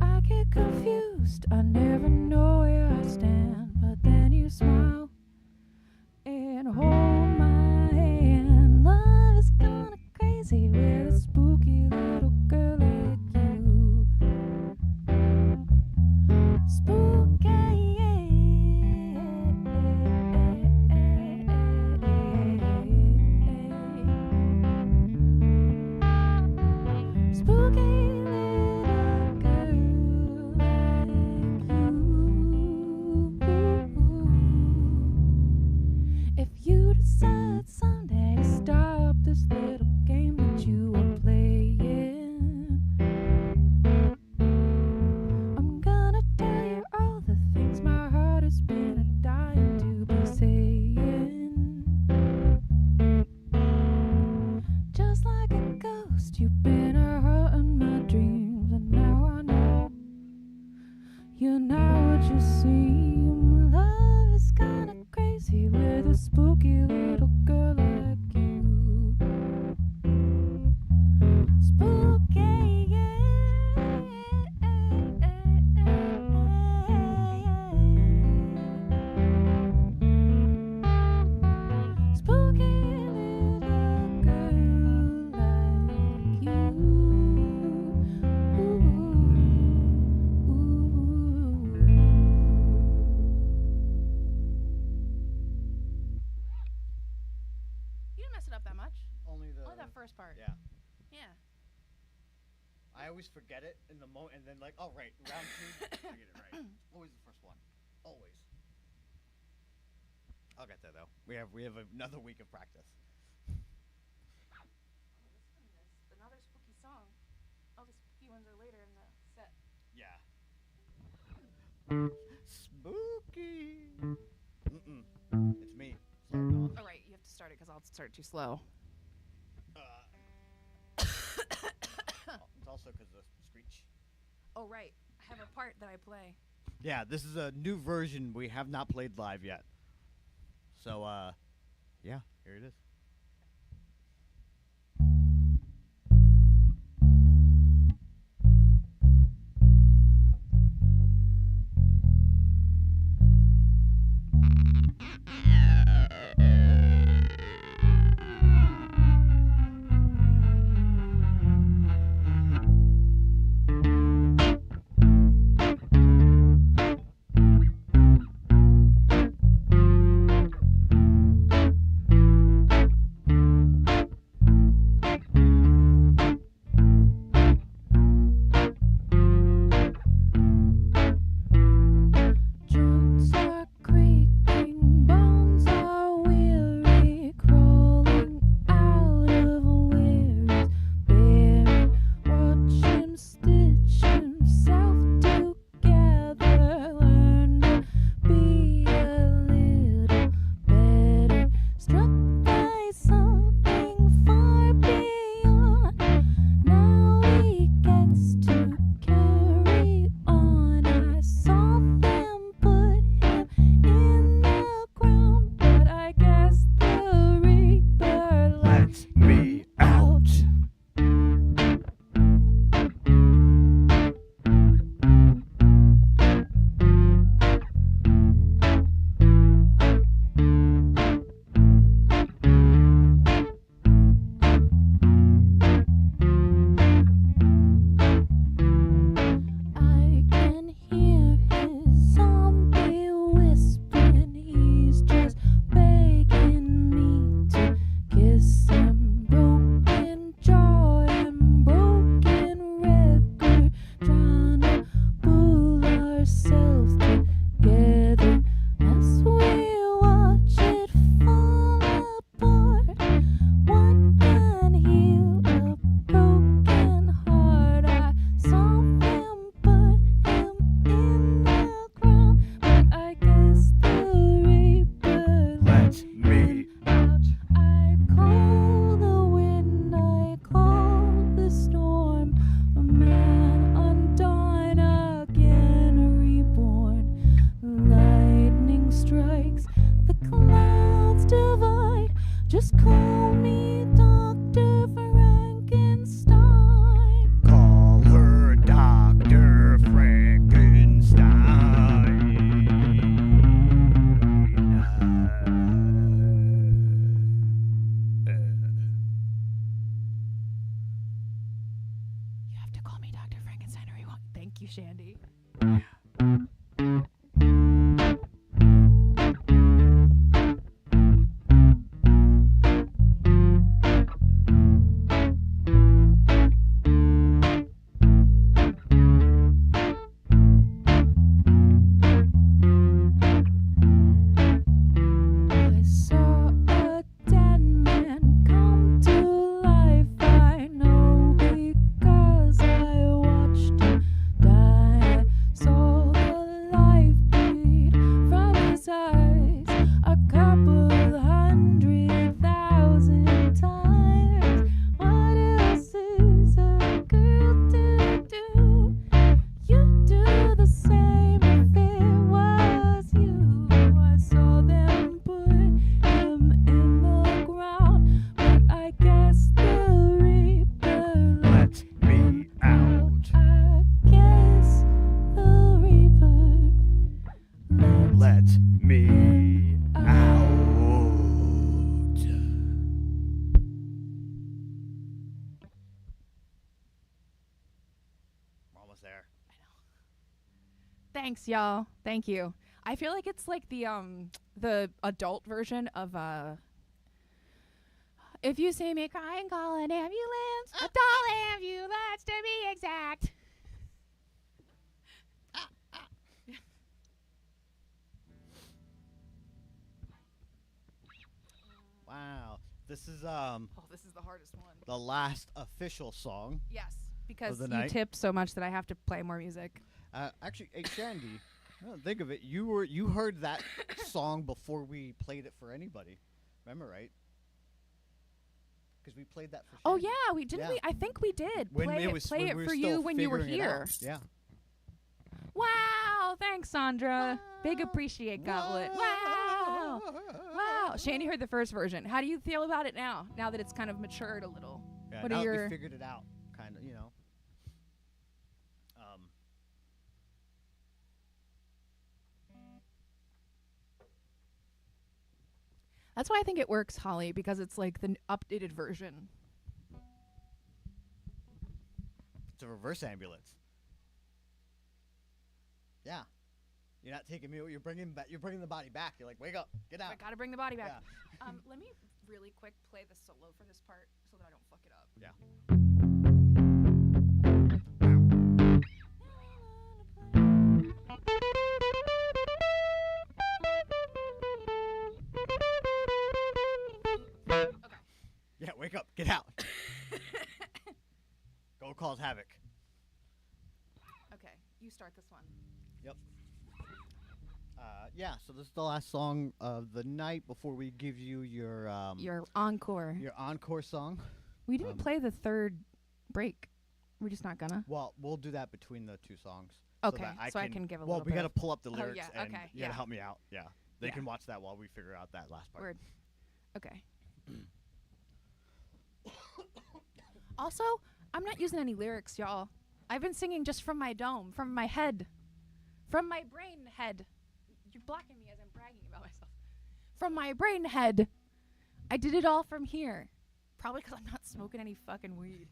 I get confused, I never know where I stand, but then you smile and hold my hand. Love is kinda crazy with a spooky little girl like you. Spooky. Spooky little girl like you. If you decide someday to stop this little game that you first part. Yeah. Yeah. I always forget it in the moment, and then like, oh right, round 2, I get it right. Always the first one. Always. I'll get there though. We have another week of practice. Another spooky song. All the spooky ones are later in the set. Yeah. Spooky. It's me. Starting off. All right, you have to start it because I'll start too slow. It's also because of the screech. Oh right, I have a part that I play. Yeah, this is a new version we have not played live yet. So, yeah, here it is. Thank you, Shandy. I saw a dead man come to life. I know because I watched him die. I saw the life bleed from his eyes a couple 100,000 times. What else is a girl to do? You do the same if it was you. I saw them put him in the ground, but I guess the Reaper let me out. I guess the Reaper let me out. We're almost there. Thanks, y'all. Thank you. I feel like it's like the adult version of If you see me crying, call an ambulance. A tall ambulance, to be exact. Wow. This is this is the hardest one. the last official song. Yes, because the you night. tipped so much that I have to play more music. Actually, hey Shandy, now that I think of it, you heard that song before we played it for anybody. Remember, right? Because we played that for Oh Shandy. yeah, we didn't. Yeah. We I think we did. When play it was play when it we were for still you when you were figuring it here. out. Yeah. Wow, thanks, Sandra. Big appreciate goblet. Wow. Wow. Shandy heard the first version. How do you feel about it now? Now that it's kind of matured a little. Yeah, What now are that your we figured it out, kind of, you know. That's why I think it works, Holly, because it's like the updated version. It's a reverse ambulance. Yeah. You're not taking me. You're bringing the body back. You're like, wake up, get out. I gotta bring the body back. Yeah. Let me really quick play the solo for this part so that I don't fuck it up. Yeah. Yeah, wake up, get out. Go cause havoc. Okay, you start this one. Yep. Yeah, so this is the last song of the night before we give you your encore. Your encore song. We didn't play the third break. We're just not gonna. Well, we'll do that between the two songs. Okay, that so I can give a well, little we bit gotta of- pull up the Oh, lyrics yeah, and okay, you gotta yeah. help me out. Yeah. They Yeah. can watch that while we figure out that last part. Word. Okay. Also, I'm not using any lyrics, y'all. I've been singing just from my dome, from my head, from my brain head. You're blocking me as I'm bragging about myself. From my brain head. I did it all from here. Probably because I'm not smoking any fucking weed.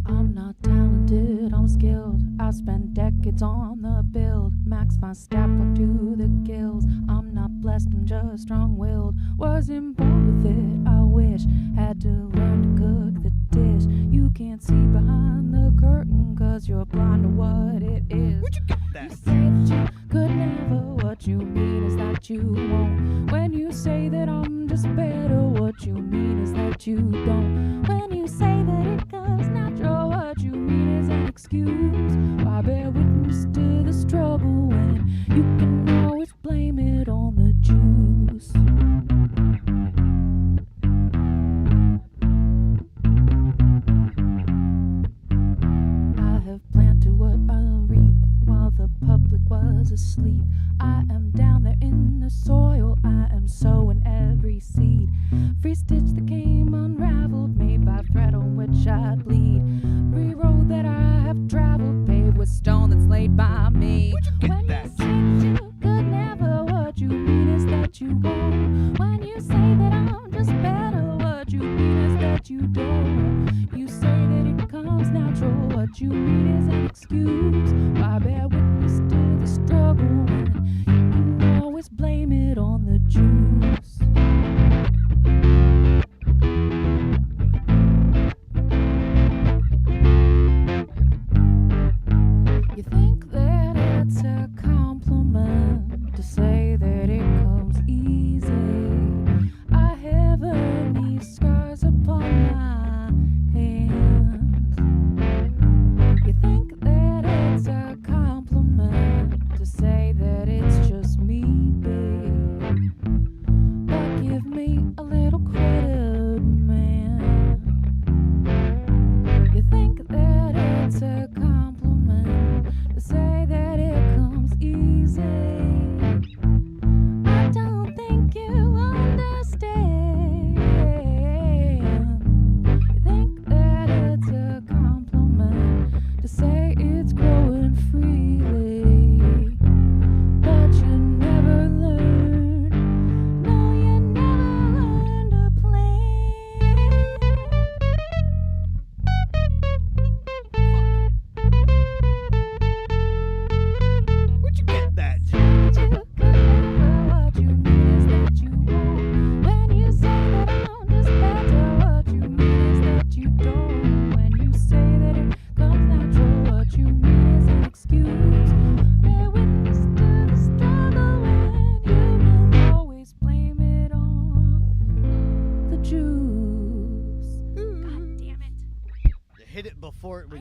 I'm not talented, I'm skilled. I spent decades on the build. Max my stat block to the gills. I'm not blessed, I'm just strong-willed. Wasn't born with it, I wish. Had to learn to cook the dish. You can't see behind the curtain, cause you're blind to what it is. Where'd you get that? You say that you could never, what you mean is that you won't. When you say that I'm just better, what you mean is that you don't. When you say that it comes natural, what you mean is an excuse. Why bear witness to the struggle when you can always blame it on the juice? I have planted what I'll reap while the public was asleep. I am down there in the soil, I am sowing every seed. Free stitch that came unraveled, made by thread on which I'd bleed. Free road that I have traveled, paved with stone that's laid by me. When you say that you could never, what you mean is that you won't. When you say that I'm just better, what you mean is that you don't. You say that it comes natural, what you mean is an excuse. Why bear witness to the struggle when you can always blame it on the juice?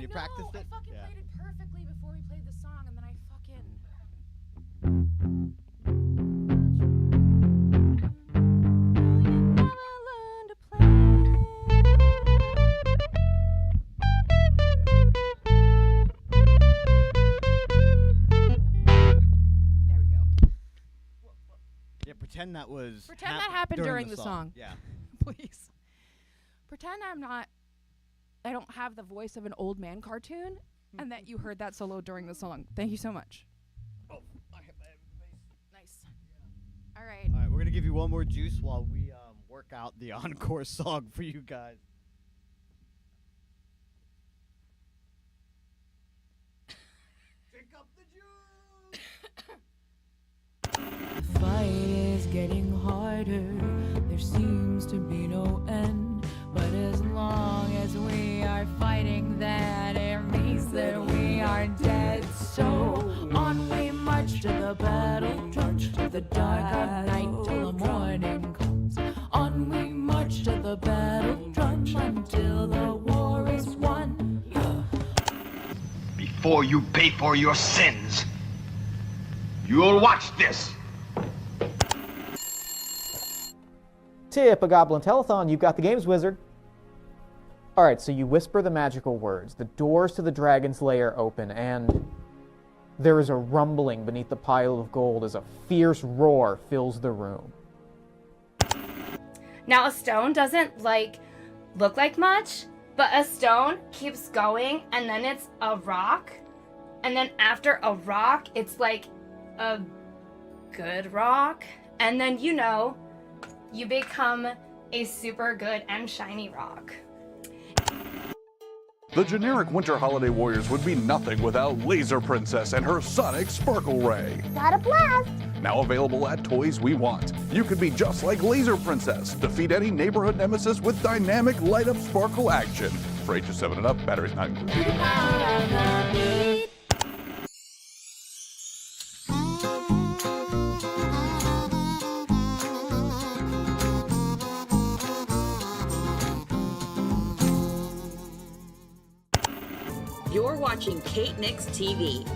You practiced it? I fucking played it perfectly before we played the song, and then I fucking... Yeah, pretend that was. Pretend that happened during the song. Yeah. Please. Pretend I don't have the voice of an old man cartoon, and that you heard that solo during the song. Thank you so much. Oh, I have Nice. All right. All right, we're gonna give you one more juice while we work out the encore song for you guys. Drink up the juice. The fight is getting harder. There seems to be no end. But as long as we are fighting, that it means that we are dead. So on we march to the battle, trudge to the dark of night till the morning comes. On we march to the battle, trudge until the war is won. Before you pay for your sins, you'll watch this. Tip a Goblin Telethon, you've got the games wizard. Alright, so you whisper the magical words. The doors to the dragon's lair open, and there is a rumbling beneath the pile of gold as a fierce roar fills the room. Now, a stone doesn't, look like much, but a stone keeps going, and then it's a rock, and then after a rock, it's like a good rock, and then, you become a super good and shiny rock. The generic winter holiday warriors would be nothing without Laser Princess and her sonic sparkle ray. Got a blast! Now available at Toys We Want. You could be just like Laser Princess. Defeat any neighborhood nemesis with dynamic light-up sparkle action. For ages 7 and up, batteries not included. You're watching Kate Nix TV.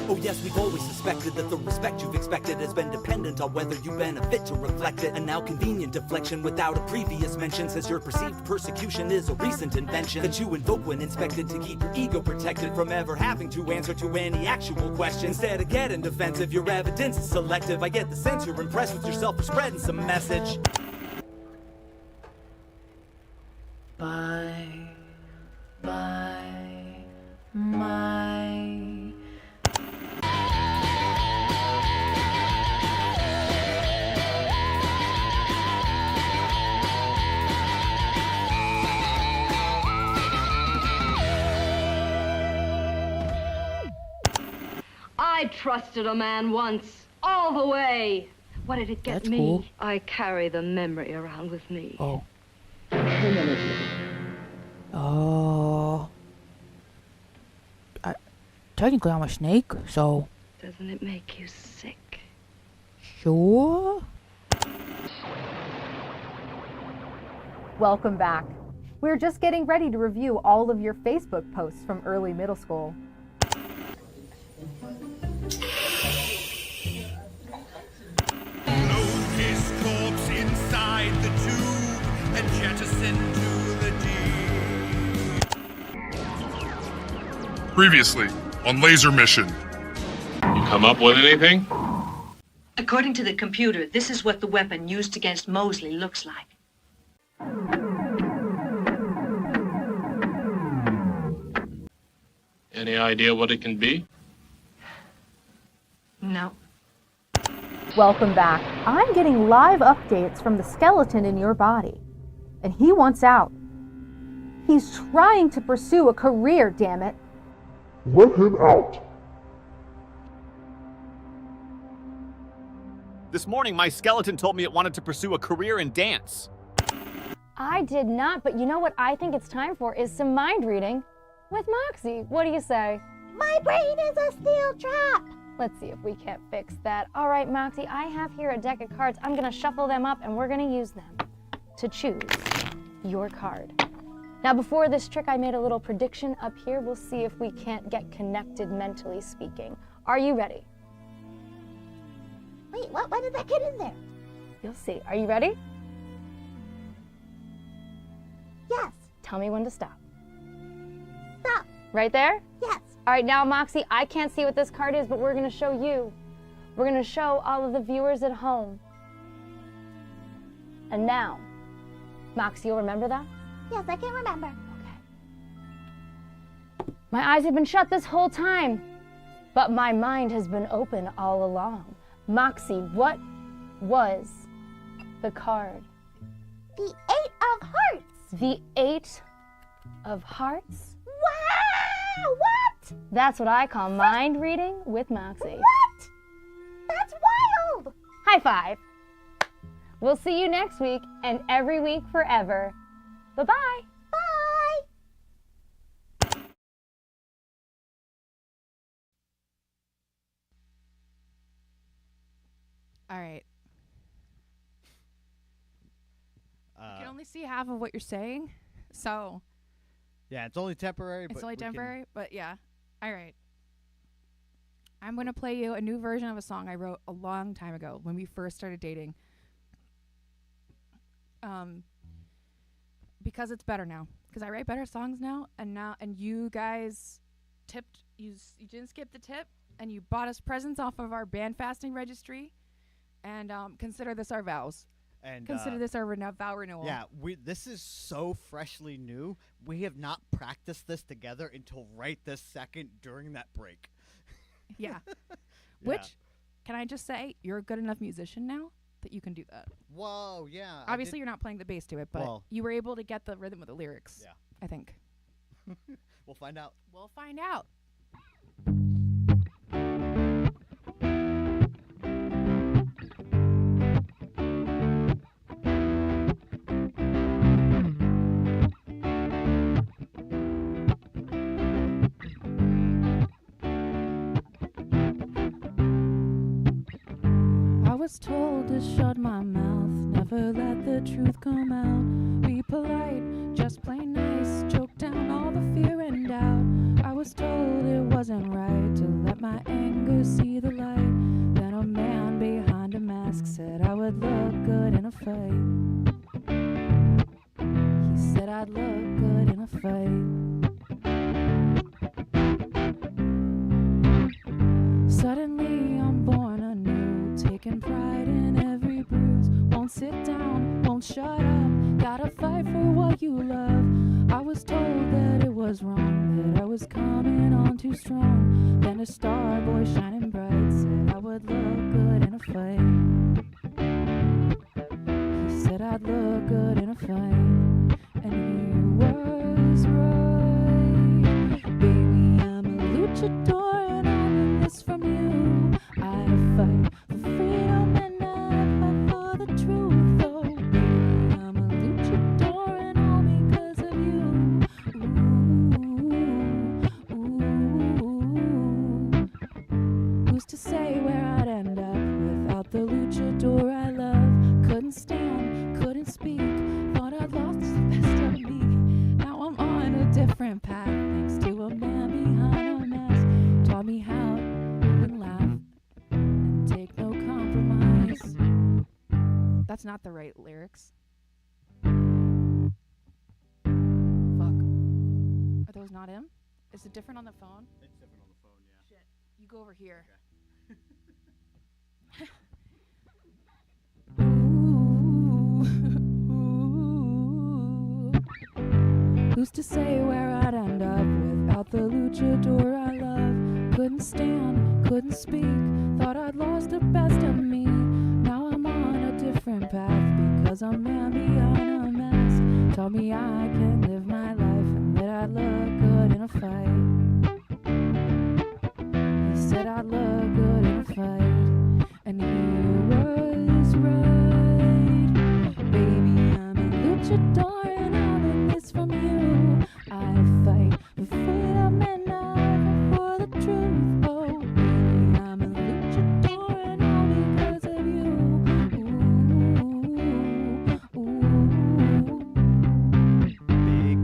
Oh yes, we've always suspected that the respect you've expected has been dependent on whether you benefit to reflect it. And now convenient deflection without a previous mention says your perceived persecution is a recent invention that you invoke when inspected to keep your ego protected from ever having to answer to any actual question. Instead of getting defensive, your evidence is selective. I get the sense you're impressed with yourself for spreading some message. My. I trusted a man once, all the way. What did it get That's me? cool. I carry the memory around with me. Oh. Oh. Technically, I'm a snake, so. Doesn't it make you sick? Sure. Welcome back. We're just getting ready to review all of your Facebook posts from early middle school. Load his corpse inside the tube and jettison to the deep. Previously on Laser Mission. You come up with anything? According to the computer, this is what the weapon used against Mosley looks like. Any idea what it can be? No. Welcome back. I'm getting live updates from the skeleton in your body, and he wants out. He's trying to pursue a career, damn it. Let him out. This morning, my skeleton told me it wanted to pursue a career in dance. I did not, but you know what I think it's time for is some mind reading with Moxie. What do you say? My brain is a steel trap. Let's see if we can't fix that. All right, Moxie, I have here a deck of cards. I'm gonna shuffle them up and we're gonna use them to choose your card. Now before this trick, I made a little prediction up here. We'll see if we can't get connected mentally speaking. Are you ready? Wait, what? Why did that get in there? You'll see. Are you ready? Yes. Tell me when to stop. Stop. Right there? Yes. All right, now Moxie, I can't see what this card is, but we're gonna show you. We're gonna show all of the viewers at home. And now, Moxie, you'll remember that? Yes, I can remember. My eyes have been shut this whole time, but my mind has been open all along. Moxie, what was the card? The 8 of Hearts. The 8 of Hearts? Wow! What? That's what I call mind reading with Moxie. What? That's wild! High five. We'll see you next week and every week forever. Bye-bye. Bye. All right. You can only see half of what you're saying, so. Yeah, it's only temporary. It's but only we can- temporary, but yeah. All right. I'm going to play you a new version of a song I wrote a long time ago when we first started dating. Because it's better now. Because I write better songs now, and you guys tipped. You didn't skip the tip, and you bought us presents off of our Bandfasting registry, and consider this our vows. And Consider this our vow renewal. Yeah, this is so freshly new. We have not practiced this together until right this second during that break. Yeah. Which, can I just say, you're a good enough musician now that you can do that. Whoa, yeah. Obviously, you're not playing the bass to it, but you were able to get the rhythm of the lyrics. Yeah. I think. We'll find out. We'll find out. I was told to shut my mouth, never let the truth come out. Be polite, just play nice, choke down all the fear and doubt. I was told it wasn't right to let my anger see the light. Then a man behind a mask said I would look good in a fight. He said I'd look good in a fight. Suddenly I'm born anew, taking pride in every bruise. Won't sit down, won't shut up, gotta fight for what you love. I was told that it was wrong, that I was coming on too strong. Then a star boy shining bright said I would look good in a fight. He said I'd look good in a fight, and he was right. Baby, I'm a luchador and I'm in this from you. I fight for freedom and I fight for the truth. Oh, baby, I'm a luchador and all because of you. Who's to say where I'd end up without the luchador I love? Couldn't stand, couldn't speak, thought I'd lost the best of me. Now I'm on a different path thanks to a man behind a mask. Taught me how to live and laugh and take no compromise. That's not the right lyrics. Fuck. Are those not him? Is it different on the phone? It's different on the phone, yeah. Shit. You go over here. Who's to say where I'd end up without the luchador I love? Couldn't stand, couldn't speak, thought I'd lost the best of me. Now I'm on a different path because I'm man behind a mask. Told me I can live my life and that I'd look good in a fight. He said I'd look good in a fight, and he was right. Baby, I'm a luchador and I'm in this from you. I fight for freedom and I fight for the truth. Oh, baby, I'm a luchador and all because of you. Big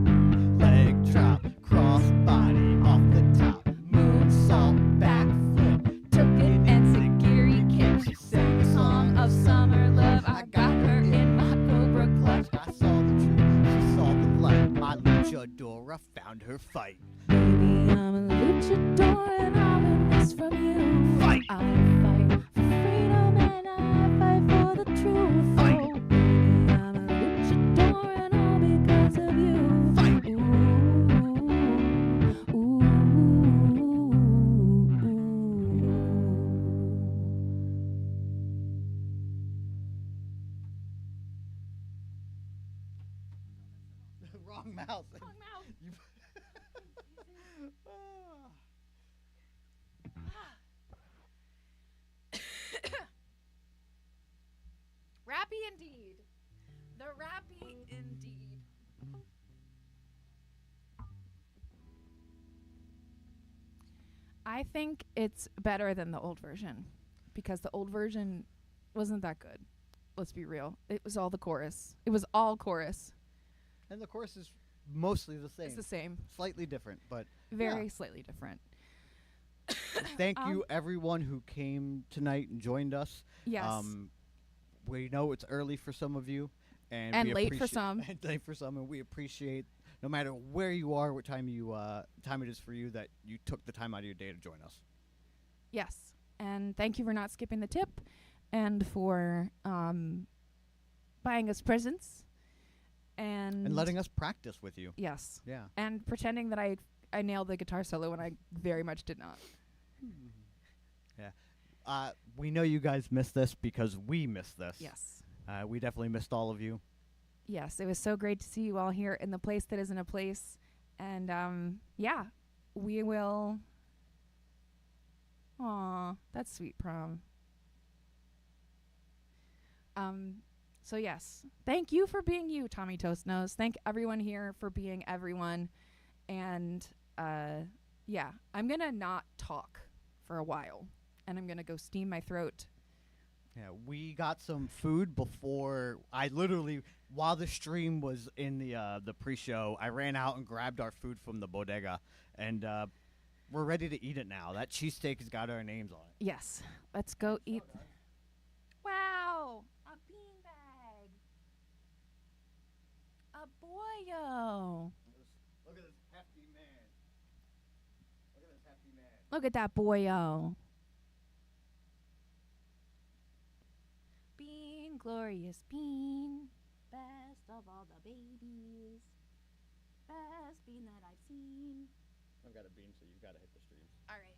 summer love. I got her in my Cobra clutch. I saw the truth, she saw the light. My luchadora found her fight. Baby, I'm a luchador and I'll win this from you. Fight! I fight for freedom and I fight for the truth. Fight! Oh, baby, I'm a luchador and all because of you. Fight! Wrong mouth. Wrong mouth. You- Rappy indeed. The rappy indeed. I think it's better than the old version because the old version wasn't that good. Let's be real. It was all the chorus. It was all chorus. And the course is mostly the same. It's the same. Slightly different, but Very slightly different. thank you everyone who came tonight and joined us. Yes. We know it's early for some of you, and And we late for appreciate- some. and late for some, and we appreciate no matter where you are, what time you time it is for you, that you took the time out of your day to join us. Yes. And thank you for not skipping the tip and for buying us presents and letting us practice with you. Yes. Yeah. And pretending that I nailed the guitar solo when I very much did not. Yeah. We know you guys missed this because we missed this. Yes. We definitely missed all of you. Yes, it was so great to see you all here in the place that isn't a place. And yeah, we will. Aw, that's sweet, Prom. So yes, thank you for being you, Tommy Toast Nose. Thank everyone here for being everyone. And yeah, I'm gonna not talk for a while, and I'm gonna go steam my throat. Yeah, we got some food before. I literally, while the stream was in the pre-show, I ran out and grabbed our food from the bodega, and we're ready to eat it now. That cheesesteak has got our names on it. Yes, let's go eat. Wow, a beanbag, a boyo. Look at this hefty man. Look at this hefty man. Look at that boyo. Bean, glorious bean, best of all the babies, best bean that I've seen. I've got a bean, so you've got to hit the streams. All right.